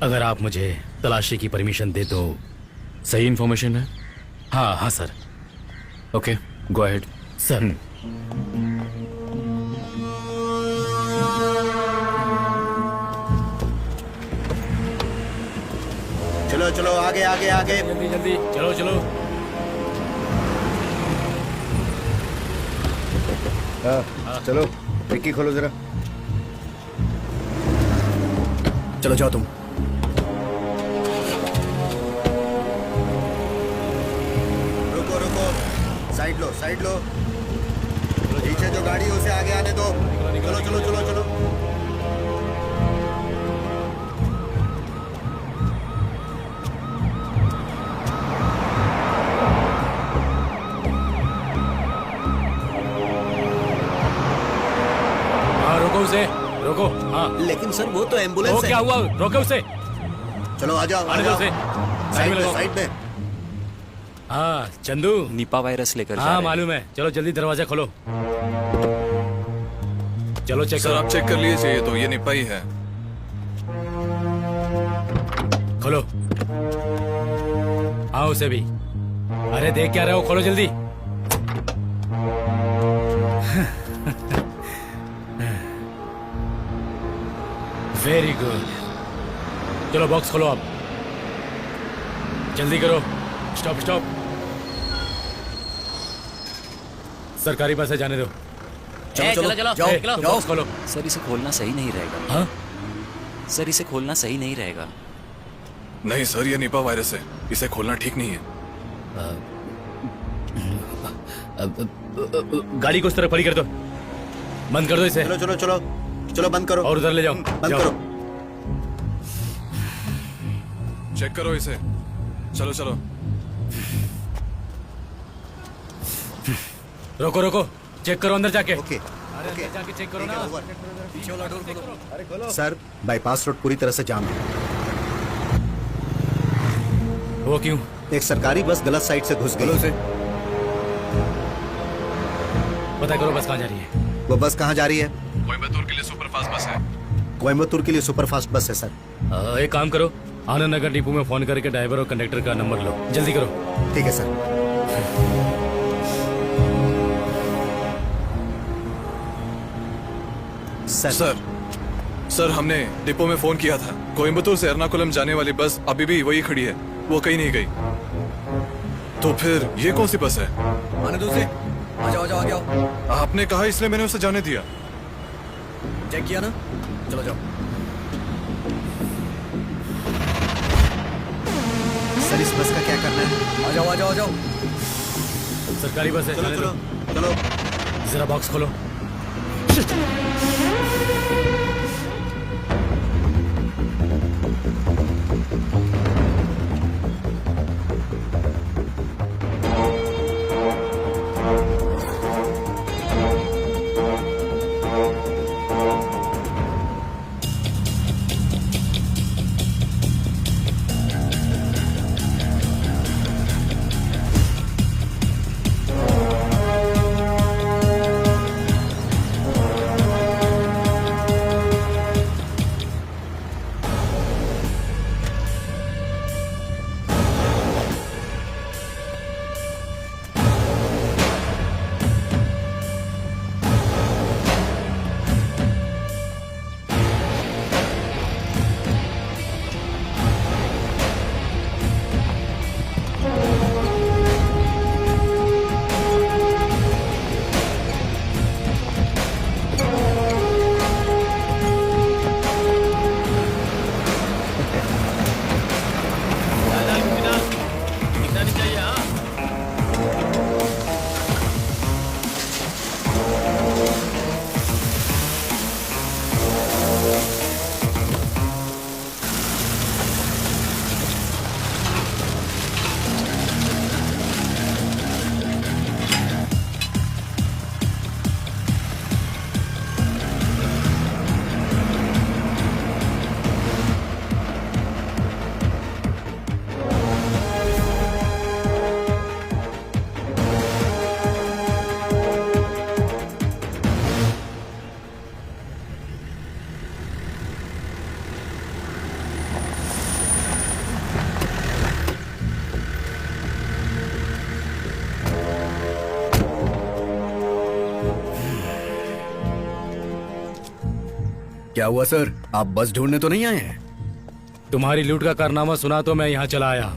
अगर आप मुझे तलाशी की परमिशन दे तो। सही इन्फॉर्मेशन है? हाँ हाँ sir. Okay, go ahead sir. चलो चलो, आगे आगे आगे। जल्दी जल्दी, चलो चलो। हाँ चलो, डिक्की खोलो जरा। चलो जाओ तुम। रुको रुको, साइड लो साइड लो। पीछे जो गाड़ी है उसे आगे आने दो। चलो चलो चलो चलो। रोको उसे, रोको। हाँ लेकिन सर वो तो एम्बुलेंस वो है। क्या हुआ? रोको उसे। चलो आ जाओ, आने दो उसे। साइड में लगाओ। साइड में। हाँ चंदू, निपा वायरस लेकर हाँ मालूम है। चलो जल्दी दरवाजा खोलो। चलो चेक सर, करो। आप चेक कर लीजिए, तो ये निपा ही है। खोलो। हाँ उसे भी। अरे देख क्या रहे हो, खोलो जल्दी। Very good. चलो बॉक्स खोलो अब, जल्दी करो। Stop stop. सरकारी बस है, जाने दो। चलो चलो चलो जाओ, बॉक्स खोलो। सर, इसे खोलना सही नहीं रहेगा। हाँ सर, इसे खोलना सही नहीं रहेगा। नहीं सर, ये निपा वायरस है, इसे खोलना ठीक नहीं है। गाड़ी को उस तरफ पड़ी कर दो। बंद कर दो इसे। चलो चलो चलो चलो, बंद करो और उधर ले जाओ। बंद जाओ। करो। चेक करो इसे। चलो चलो। रोको रोको, चेक करो अंदर जाके। ओके अरे अंदर जाके चेक करो ना। पीछे वाला डोर खोलो। सर, बाईपास रोड पूरी तरह से जाम है। वो क्यों? एक सरकारी बस गलत साइड से घुस गई। पता करो बस कहाँ जा रही है। वो बस कहाँ जा रही है? कोयम्बतूर के लिए सुपरफास्ट बस है। कोयम्बतूर के लिए सुपरफास्ट बस है सर। एक काम करो, आनंद नगर डिपो में फोन करके ड्राइवर और कंडक्टर का नंबर लो, जल्दी करो। ठीक है सर। सर हमने डिपो में फोन किया था। कोयम्बतूर से एर्नाकुलम जाने वाली बस अभी भी वही खड़ी है, वो कहीं नहीं गई। तो फिर ये कौन सी बस है? आने दो उसे। आ जाओ आ जाओ आ जाओ। आपने कहा इसलिए मैंने उसे जाने दिया। चेक किया ना? चलो जाओ। सर इस बस का क्या करना है? आ जाओ आ जाओ आ जाओ। सरकारी बस है, चलो चलो चलो चलो। जरा बॉक्स खोलो। क्या हुआ सर? आप बस ढूंढने तो नहीं आए हैं? तुम्हारी लूट का कारनामा सुना तो मैं यहाँ चला आया।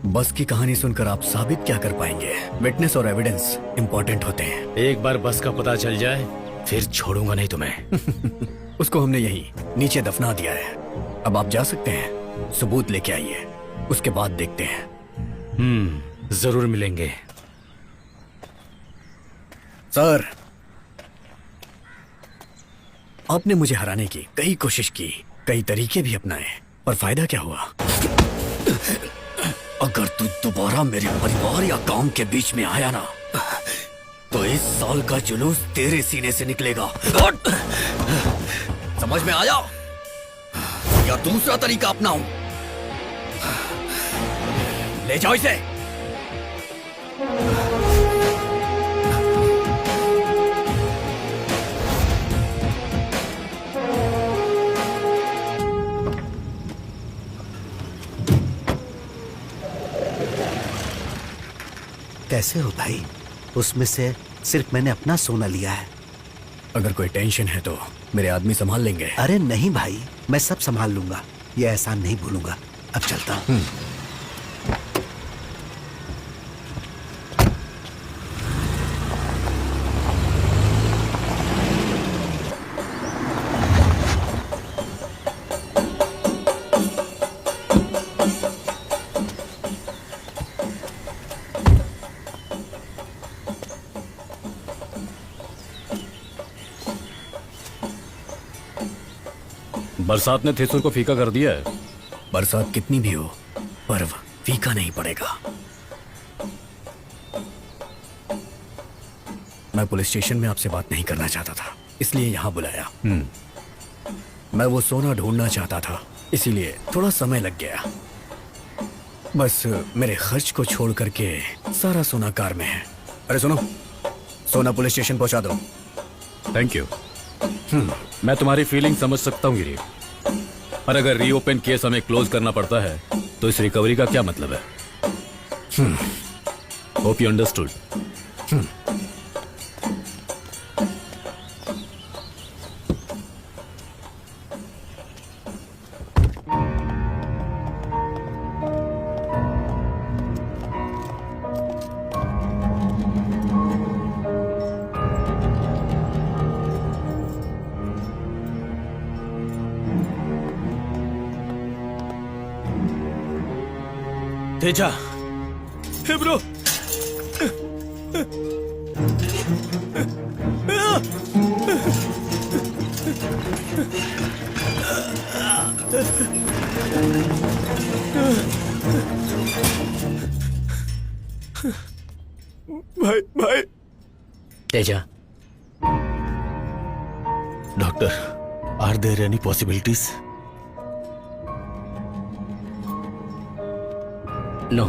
बस की कहानी सुनकर आप साबित क्या कर पाएंगे? विटनेस और एविडेंस इंपॉर्टेंट होते हैं। एक बार बस का पता चल जाए फिर छोड़ूंगा नहीं तुम्हें। उसको हमने यहीं नीचे दफना दिया है। अब आप जा सकते हैं, सबूत लेके आइए, उसके बाद देखते हैं। जरूर मिलेंगे। सर, आपने मुझे हराने की कई कोशिश की, कई तरीके भी अपनाए, पर फायदा क्या हुआ? अगर तू दोबारा मेरे परिवार या काम के बीच में आया ना, तो इस साल का जुलूस तेरे सीने से निकलेगा। समझ में आया? या दूसरा तरीका अपनाऊं? ले जाओ इसे। कैसे हो भाई? उसमें से सिर्फ मैंने अपना सोना लिया है। अगर कोई टेंशन है तो मेरे आदमी संभाल लेंगे। अरे नहीं भाई, मैं सब संभाल लूंगा, ये एहसान नहीं भूलूंगा। अब चलता हूँ। बरसात ने थेसूर को फीका कर दिया है। बरसात कितनी भी हो, पर्व फीका नहीं पड़ेगा। मैं पुलिस स्टेशन में आपसे बात नहीं करना चाहता था, इसलिए यहाँ बुलाया। मैं वो सोना ढूंढना चाहता था, इसीलिए थोड़ा समय लग गया। बस मेरे खर्च को छोड़ करके सारा सोना कार में है। अरे सुनो, सोना पुलिस स्टेशन पहुंचा दो। Thank you. मैं तुम्हारी फीलिंग समझ सकता हूँ गिरी, पर अगर रीओपन केस हमें क्लोज करना पड़ता है तो इस रिकवरी का क्या मतलब है? Hope you understood. Teja, hey bro, भाई भाई। Teja, doctor, are there any possibilities? No,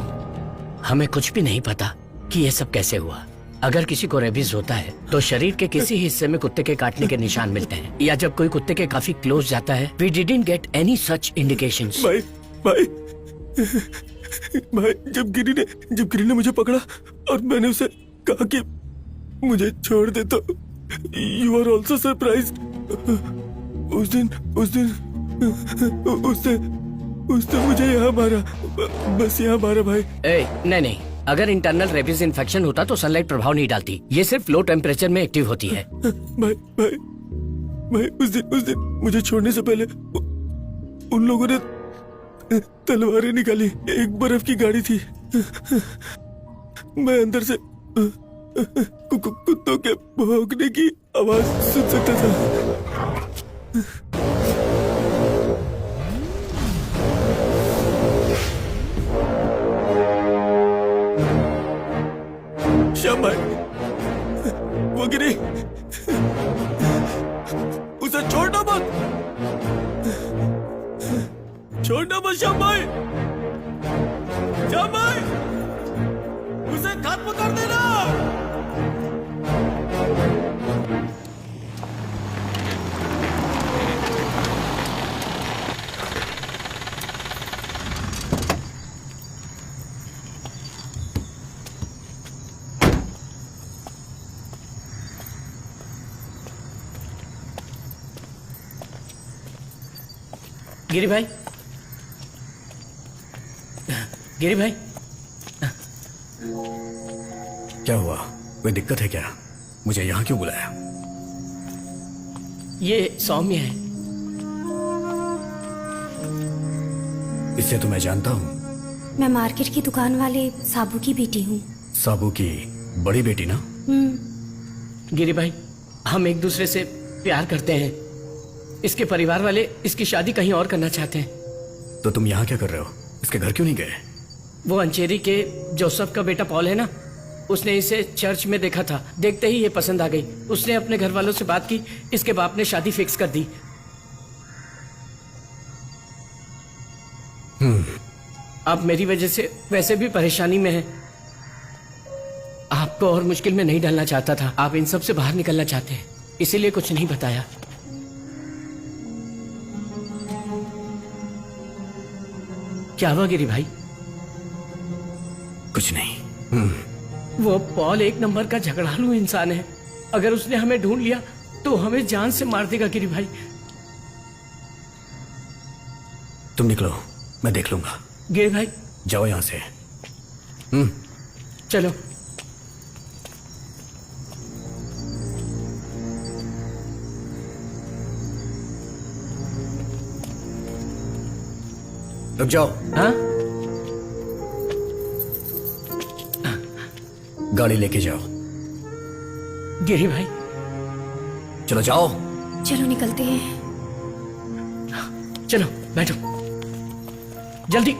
हमें कुछ भी नहीं पता कि ये सब कैसे हुआ। अगर किसी को रेबीज होता है तो शरीर के किसी हिस्से में कुत्ते के काटने के निशान मिलते हैं, या जब कोई कुत्ते के काफी क्लोज जाता है। We didn't get any such indications. भाई भाई भाई, जब गिरी ने मुझे पकड़ा और मैंने उसे कहा कि मुझे छोड़ दे तो यू आर ऑल्सो सरप्राइज्ड। उसने मुझे यहाँ मारा, बस यहाँ मारा भाई। नहीं, अगर इंटरनल रेबीज इन्फेक्शन होता तो सनलाइट प्रभाव नहीं डालती। ये सिर्फ लो टेम्परेचर में एक्टिव होती है। भाई, उस दिन मुझे छोड़ने से पहले उन लोगों ने तलवारें निकाली। एक बर्फ की गाड़ी थी। मैं अंदर से कुत्तों के भौंकने की आवाज सुन सकता था। श्याम भाई, वो गिरी, उसे छोड़ना मत श्याम भाई। उसे खत्म कर देना। गिरी भाई, क्या हुआ? कोई दिक्कत है क्या? मुझे यहाँ क्यों बुलाया? ये सौम्य है। इससे तो मैं जानता हूँ। मैं मार्केट की दुकान वाले साबू की बेटी हूँ। साबू की बड़ी बेटी ना? गिरी भाई, हम एक दूसरे से प्यार करते हैं। इसके परिवार वाले इसकी शादी कहीं और करना चाहते हैं। तो तुम यहाँ क्या कर रहे हो? इसके घर क्यों नहीं गए? वो अंचेरी के जोसेफ का बेटा पॉल है ना, उसने इसे चर्च में देखा था। देखते ही ये पसंद आ गई। उसने अपने घर वालों से बात की, इसके बाप ने शादी फिक्स कर दी। आप मेरी वजह से वैसे भी परेशानी में हैं। आपको और मुश्किल में नहीं डालना चाहता था। आप इन सब से बाहर निकलना चाहते हैं, इसीलिए कुछ नहीं बताया। क्या हुआ गिरी भाई? कुछ नहीं। वो पॉल एक नंबर का झगड़ालू इंसान है। अगर उसने हमें ढूंढ लिया तो हमें जान से मार देगा गिरी भाई। तुम निकलो, मैं देख लूंगा। गिरी भाई, जाओ यहाँ से। चलो। रुक जाओ। हाँ? गाड़ी लेके जाओ। गिरी भाई, चलो जाओ। चलो निकलते हैं। चलो बैठो जल्दी।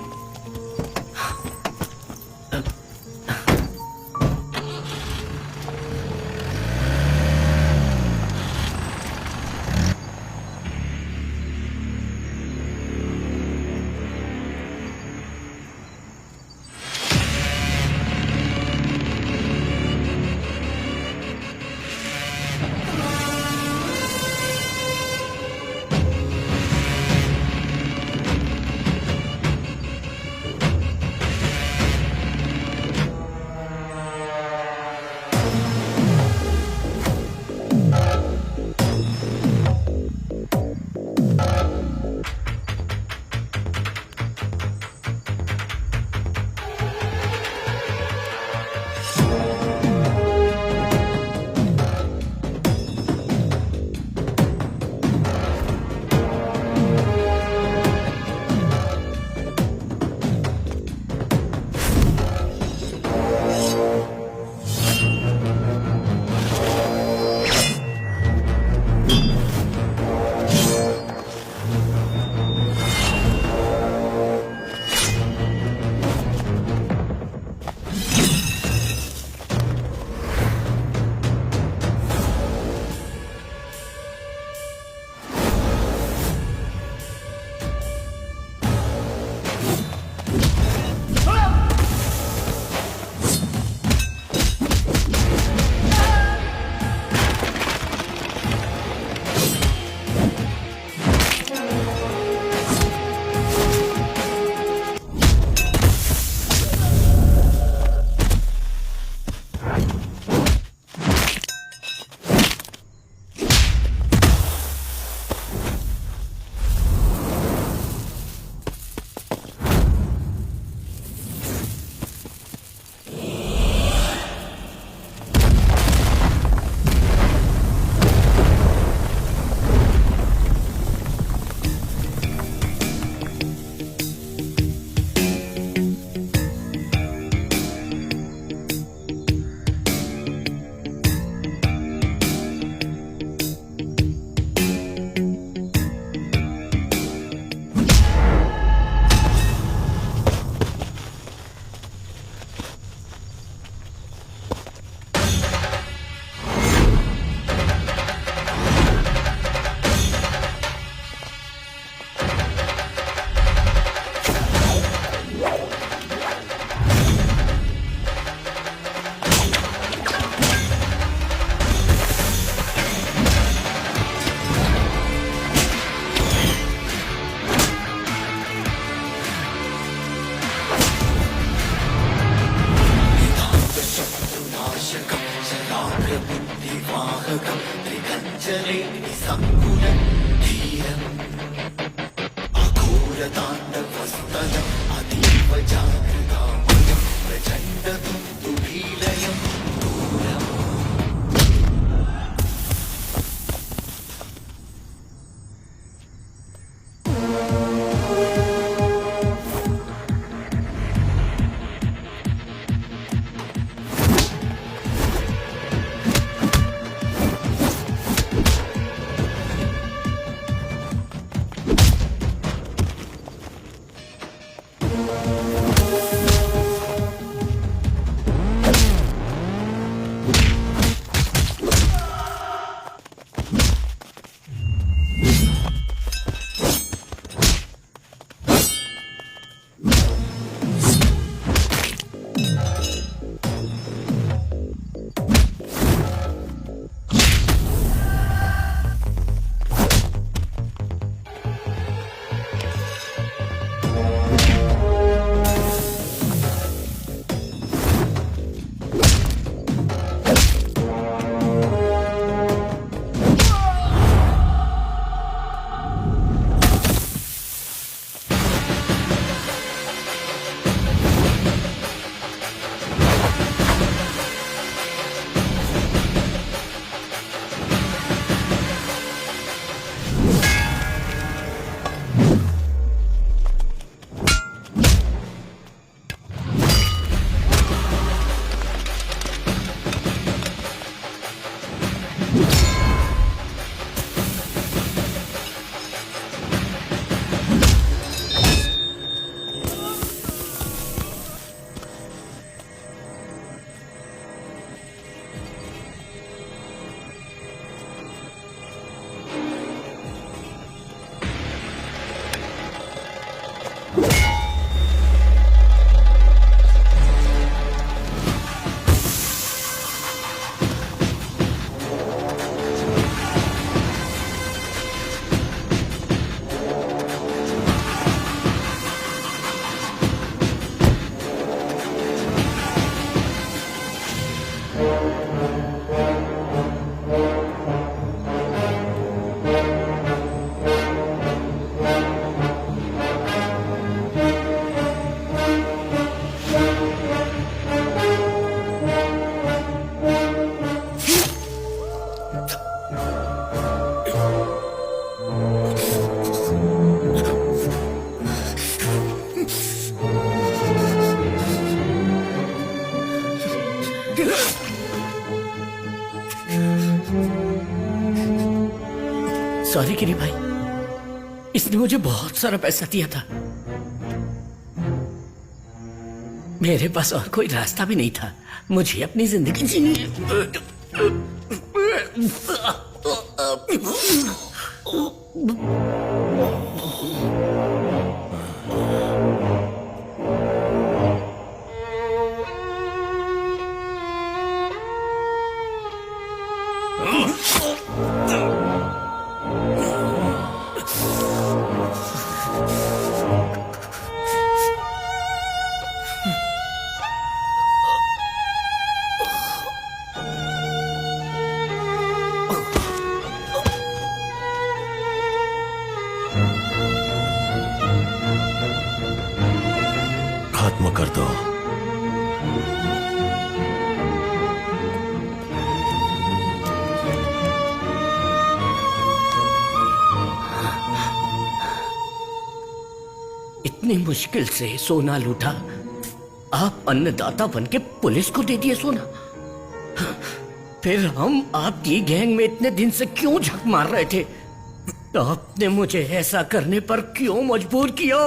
सॉरी गिरी भाई, इसने मुझे बहुत सारा पैसा दिया था। मेरे पास और कोई रास्ता भी नहीं था। मुझे अपनी जिंदगी जीनी खत्म कर दो। इतनी मुश्किल से सोना लूटा, आप अन्नदाता बन के पुलिस को दे दिए सोना। फिर हम आपकी गैंग में इतने दिन से क्यों झक मार रहे थे? आपने मुझे ऐसा करने पर क्यों मजबूर किया?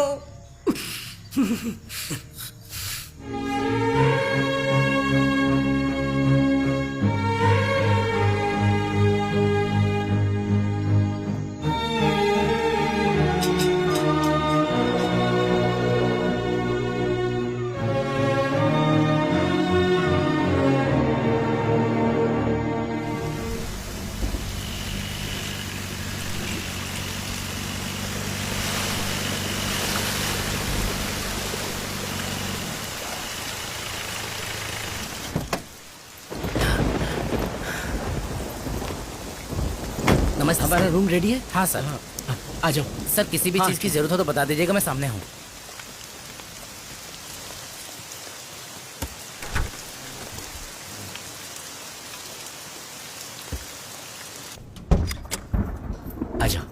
नमस्ते। हमारा रूम रेडी है? हाँ सर। आ जाओ। सर किसी भी चीज की जरूरत हो तो बता दीजिएगा, मैं सामने हूँ। आ जाओ।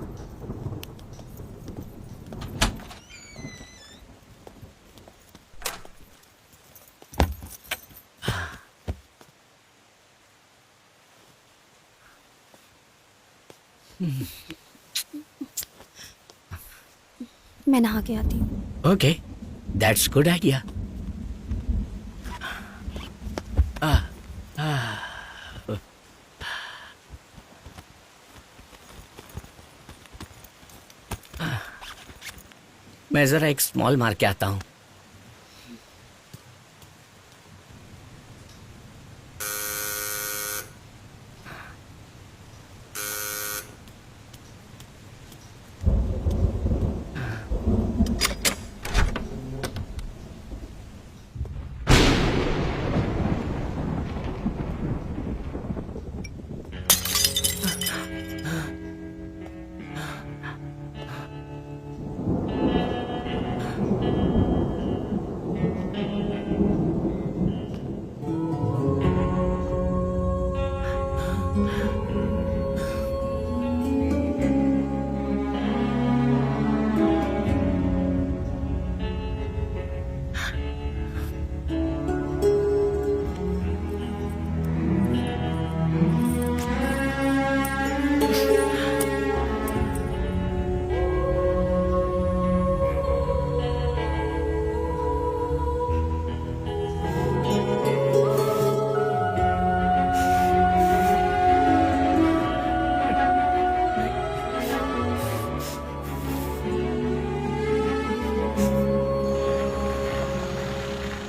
मैं नहा के आती हूँ। Okay, that's good idea. मैं जरा एक स्मॉल मार के आता हूँ।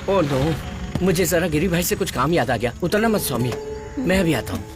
ओह नो, मुझे जरा गिरी भाई से कुछ काम याद आ गया। उतरना मत स्वामी, मैं अभी आता हूँ।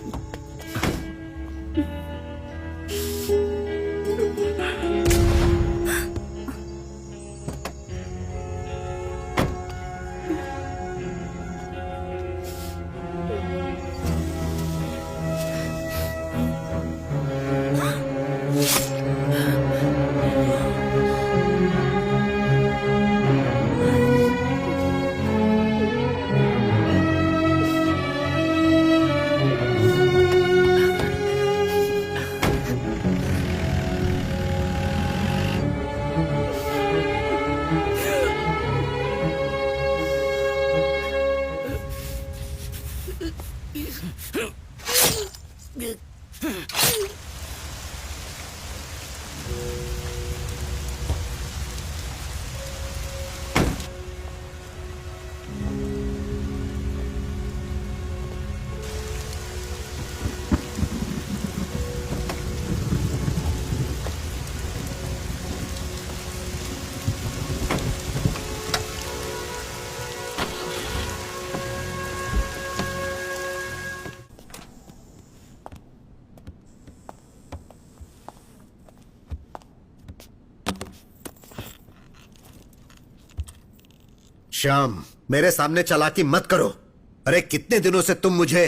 श्याम, मेरे सामने चालाकी मत करो। अरे कितने दिनों से तुम मुझे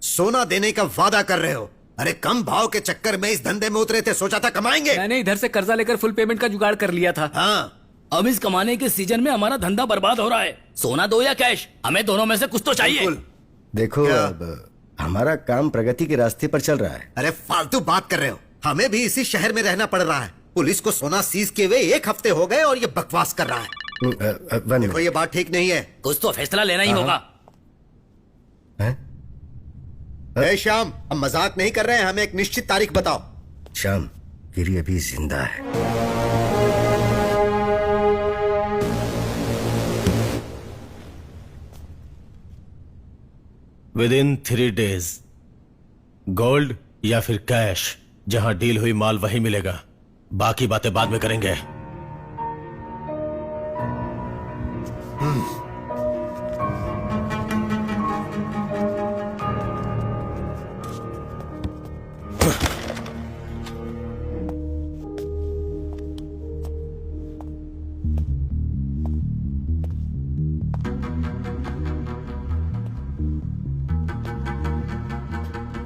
सोना देने का वादा कर रहे हो। अरे कम भाव के चक्कर में इस धंधे में उतरे थे, सोचा था कमाएंगे। मैंने इधर से कर्जा लेकर फुल पेमेंट का जुगाड़ कर लिया था। हाँ, अब इस कमाने के सीजन में हमारा धंधा बर्बाद हो रहा है। सोना दो या कैश, हमें दोनों में से कुछ तो चाहिए। देखो क्या? अब हमारा काम प्रगति के रास्ते पर चल रहा है। अरे फालतू बात कर रहे हो। हमें भी इसी शहर में रहना पड़ रहा है। पुलिस को सोना सीज किए हुए 1 हफ्ते हो गए और ये बकवास कर रहा है। देखो ये बात ठीक नहीं है। कुछ तो फैसला लेना ही होगा। ए श्याम, हम मजाक नहीं कर रहे हैं, हमें एक निश्चित तारीख बताओ। श्याम, गिरी अभी जिंदा है। विदिन 3 days गोल्ड या फिर कैश, जहां डील हुई माल वही मिलेगा। बाकी बातें बाद में करेंगे।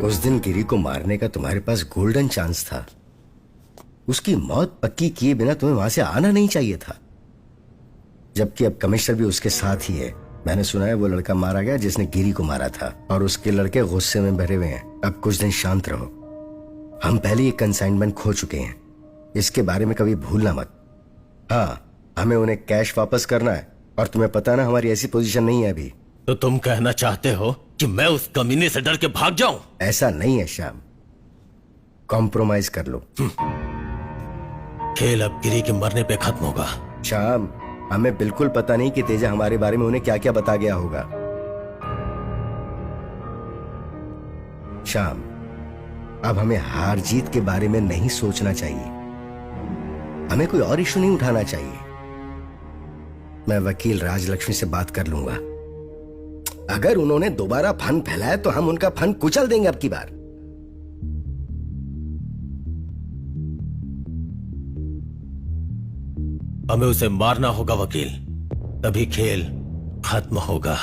उस दिन गिरी को मारने का तुम्हारे पास गोल्डन चांस था। उसकी मौत पक्की किए बिना तुम्हें वहां से आना नहीं चाहिए था। जबकि अब कमिश्नर भी उसके साथ ही है। मैंने सुना है वो लड़का मारा गया जिसने गिरी को मारा था, और उसके लड़के गुस्से में भरे हुए हैं। अब कुछ दिन शांत रहो। हम पहले ही कंसाइनमेंट खो चुके हैं, इसके बारे में कभी भूलना मत। हाँ, हमें उन्हें कैश वापस करना है, और तुम्हें पता ना हमारी ऐसी पोजीशन नहीं है अभी। तो तुम कहना चाहते हो कि मैं उस कमीने से डर के भाग जाऊं? ऐसा नहीं है श्याम, कॉम्प्रोमाइज कर लो। खेल अब गिरी के मरने पे खत्म होगा। श्याम, हमें बिल्कुल पता नहीं कि तेजा हमारे बारे में उन्हें क्या क्या बता गया होगा। श्याम, अब हमें हार जीत के बारे में नहीं सोचना चाहिए। हमें कोई और इशू नहीं उठाना चाहिए। मैं वकील राजलक्ष्मी से बात कर लूंगा। अगर उन्होंने दोबारा फन फैलाया तो हम उनका फन कुचल देंगे अब की बार। हमें उसे मारना होगा वकील, तभी खेल खत्म होगा।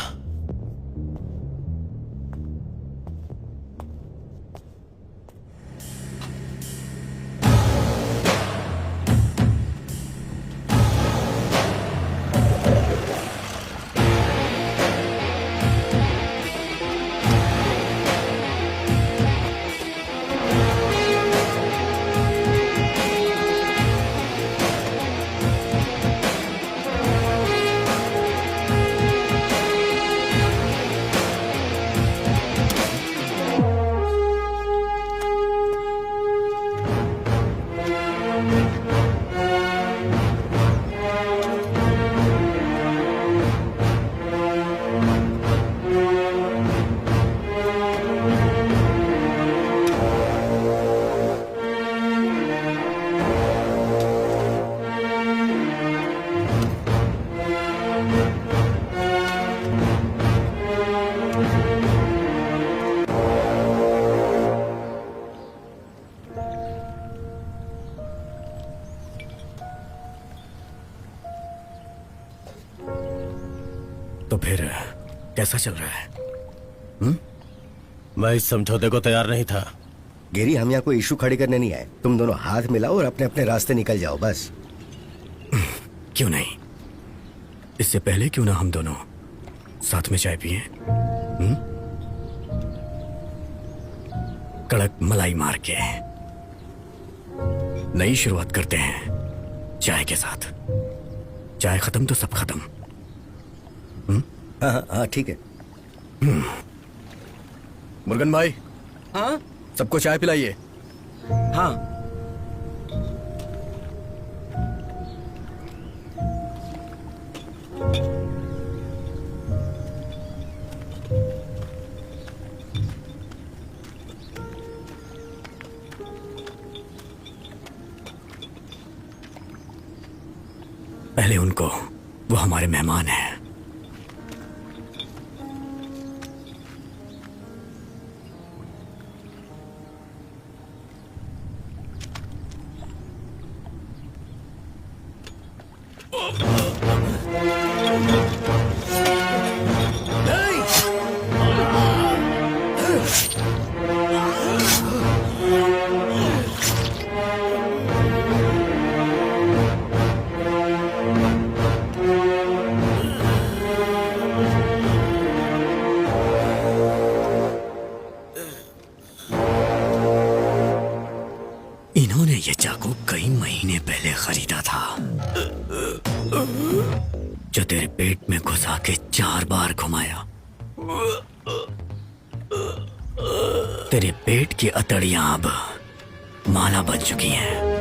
तो फिर कैसा चल रहा है? मैं इस समझौते को तैयार नहीं था। गिरी, हम यहाँ कोई इशू खड़ी करने नहीं आए। तुम दोनों हाथ मिलाओ और अपने अपने रास्ते निकल जाओ बस। क्यों नहीं? इससे पहले क्यों ना हम दोनों साथ में चाय पिए? कड़क मलाई मार के नई शुरुआत करते हैं चाय के साथ। चाय खत्म तो सब खत्म। हाँ ठीक है। मुर्गन भाई, हाँ सबको चाय पिलाइए। हाँ। पहले उनको, वो हमारे मेहमान हैं। इन्होंने ये चाकू कई महीने पहले खरीदा था, जो तेरे पेट में घुसा के 4 बार घुमाया। तेरे पेट की अतड़ियां अब माला बन चुकी हैं।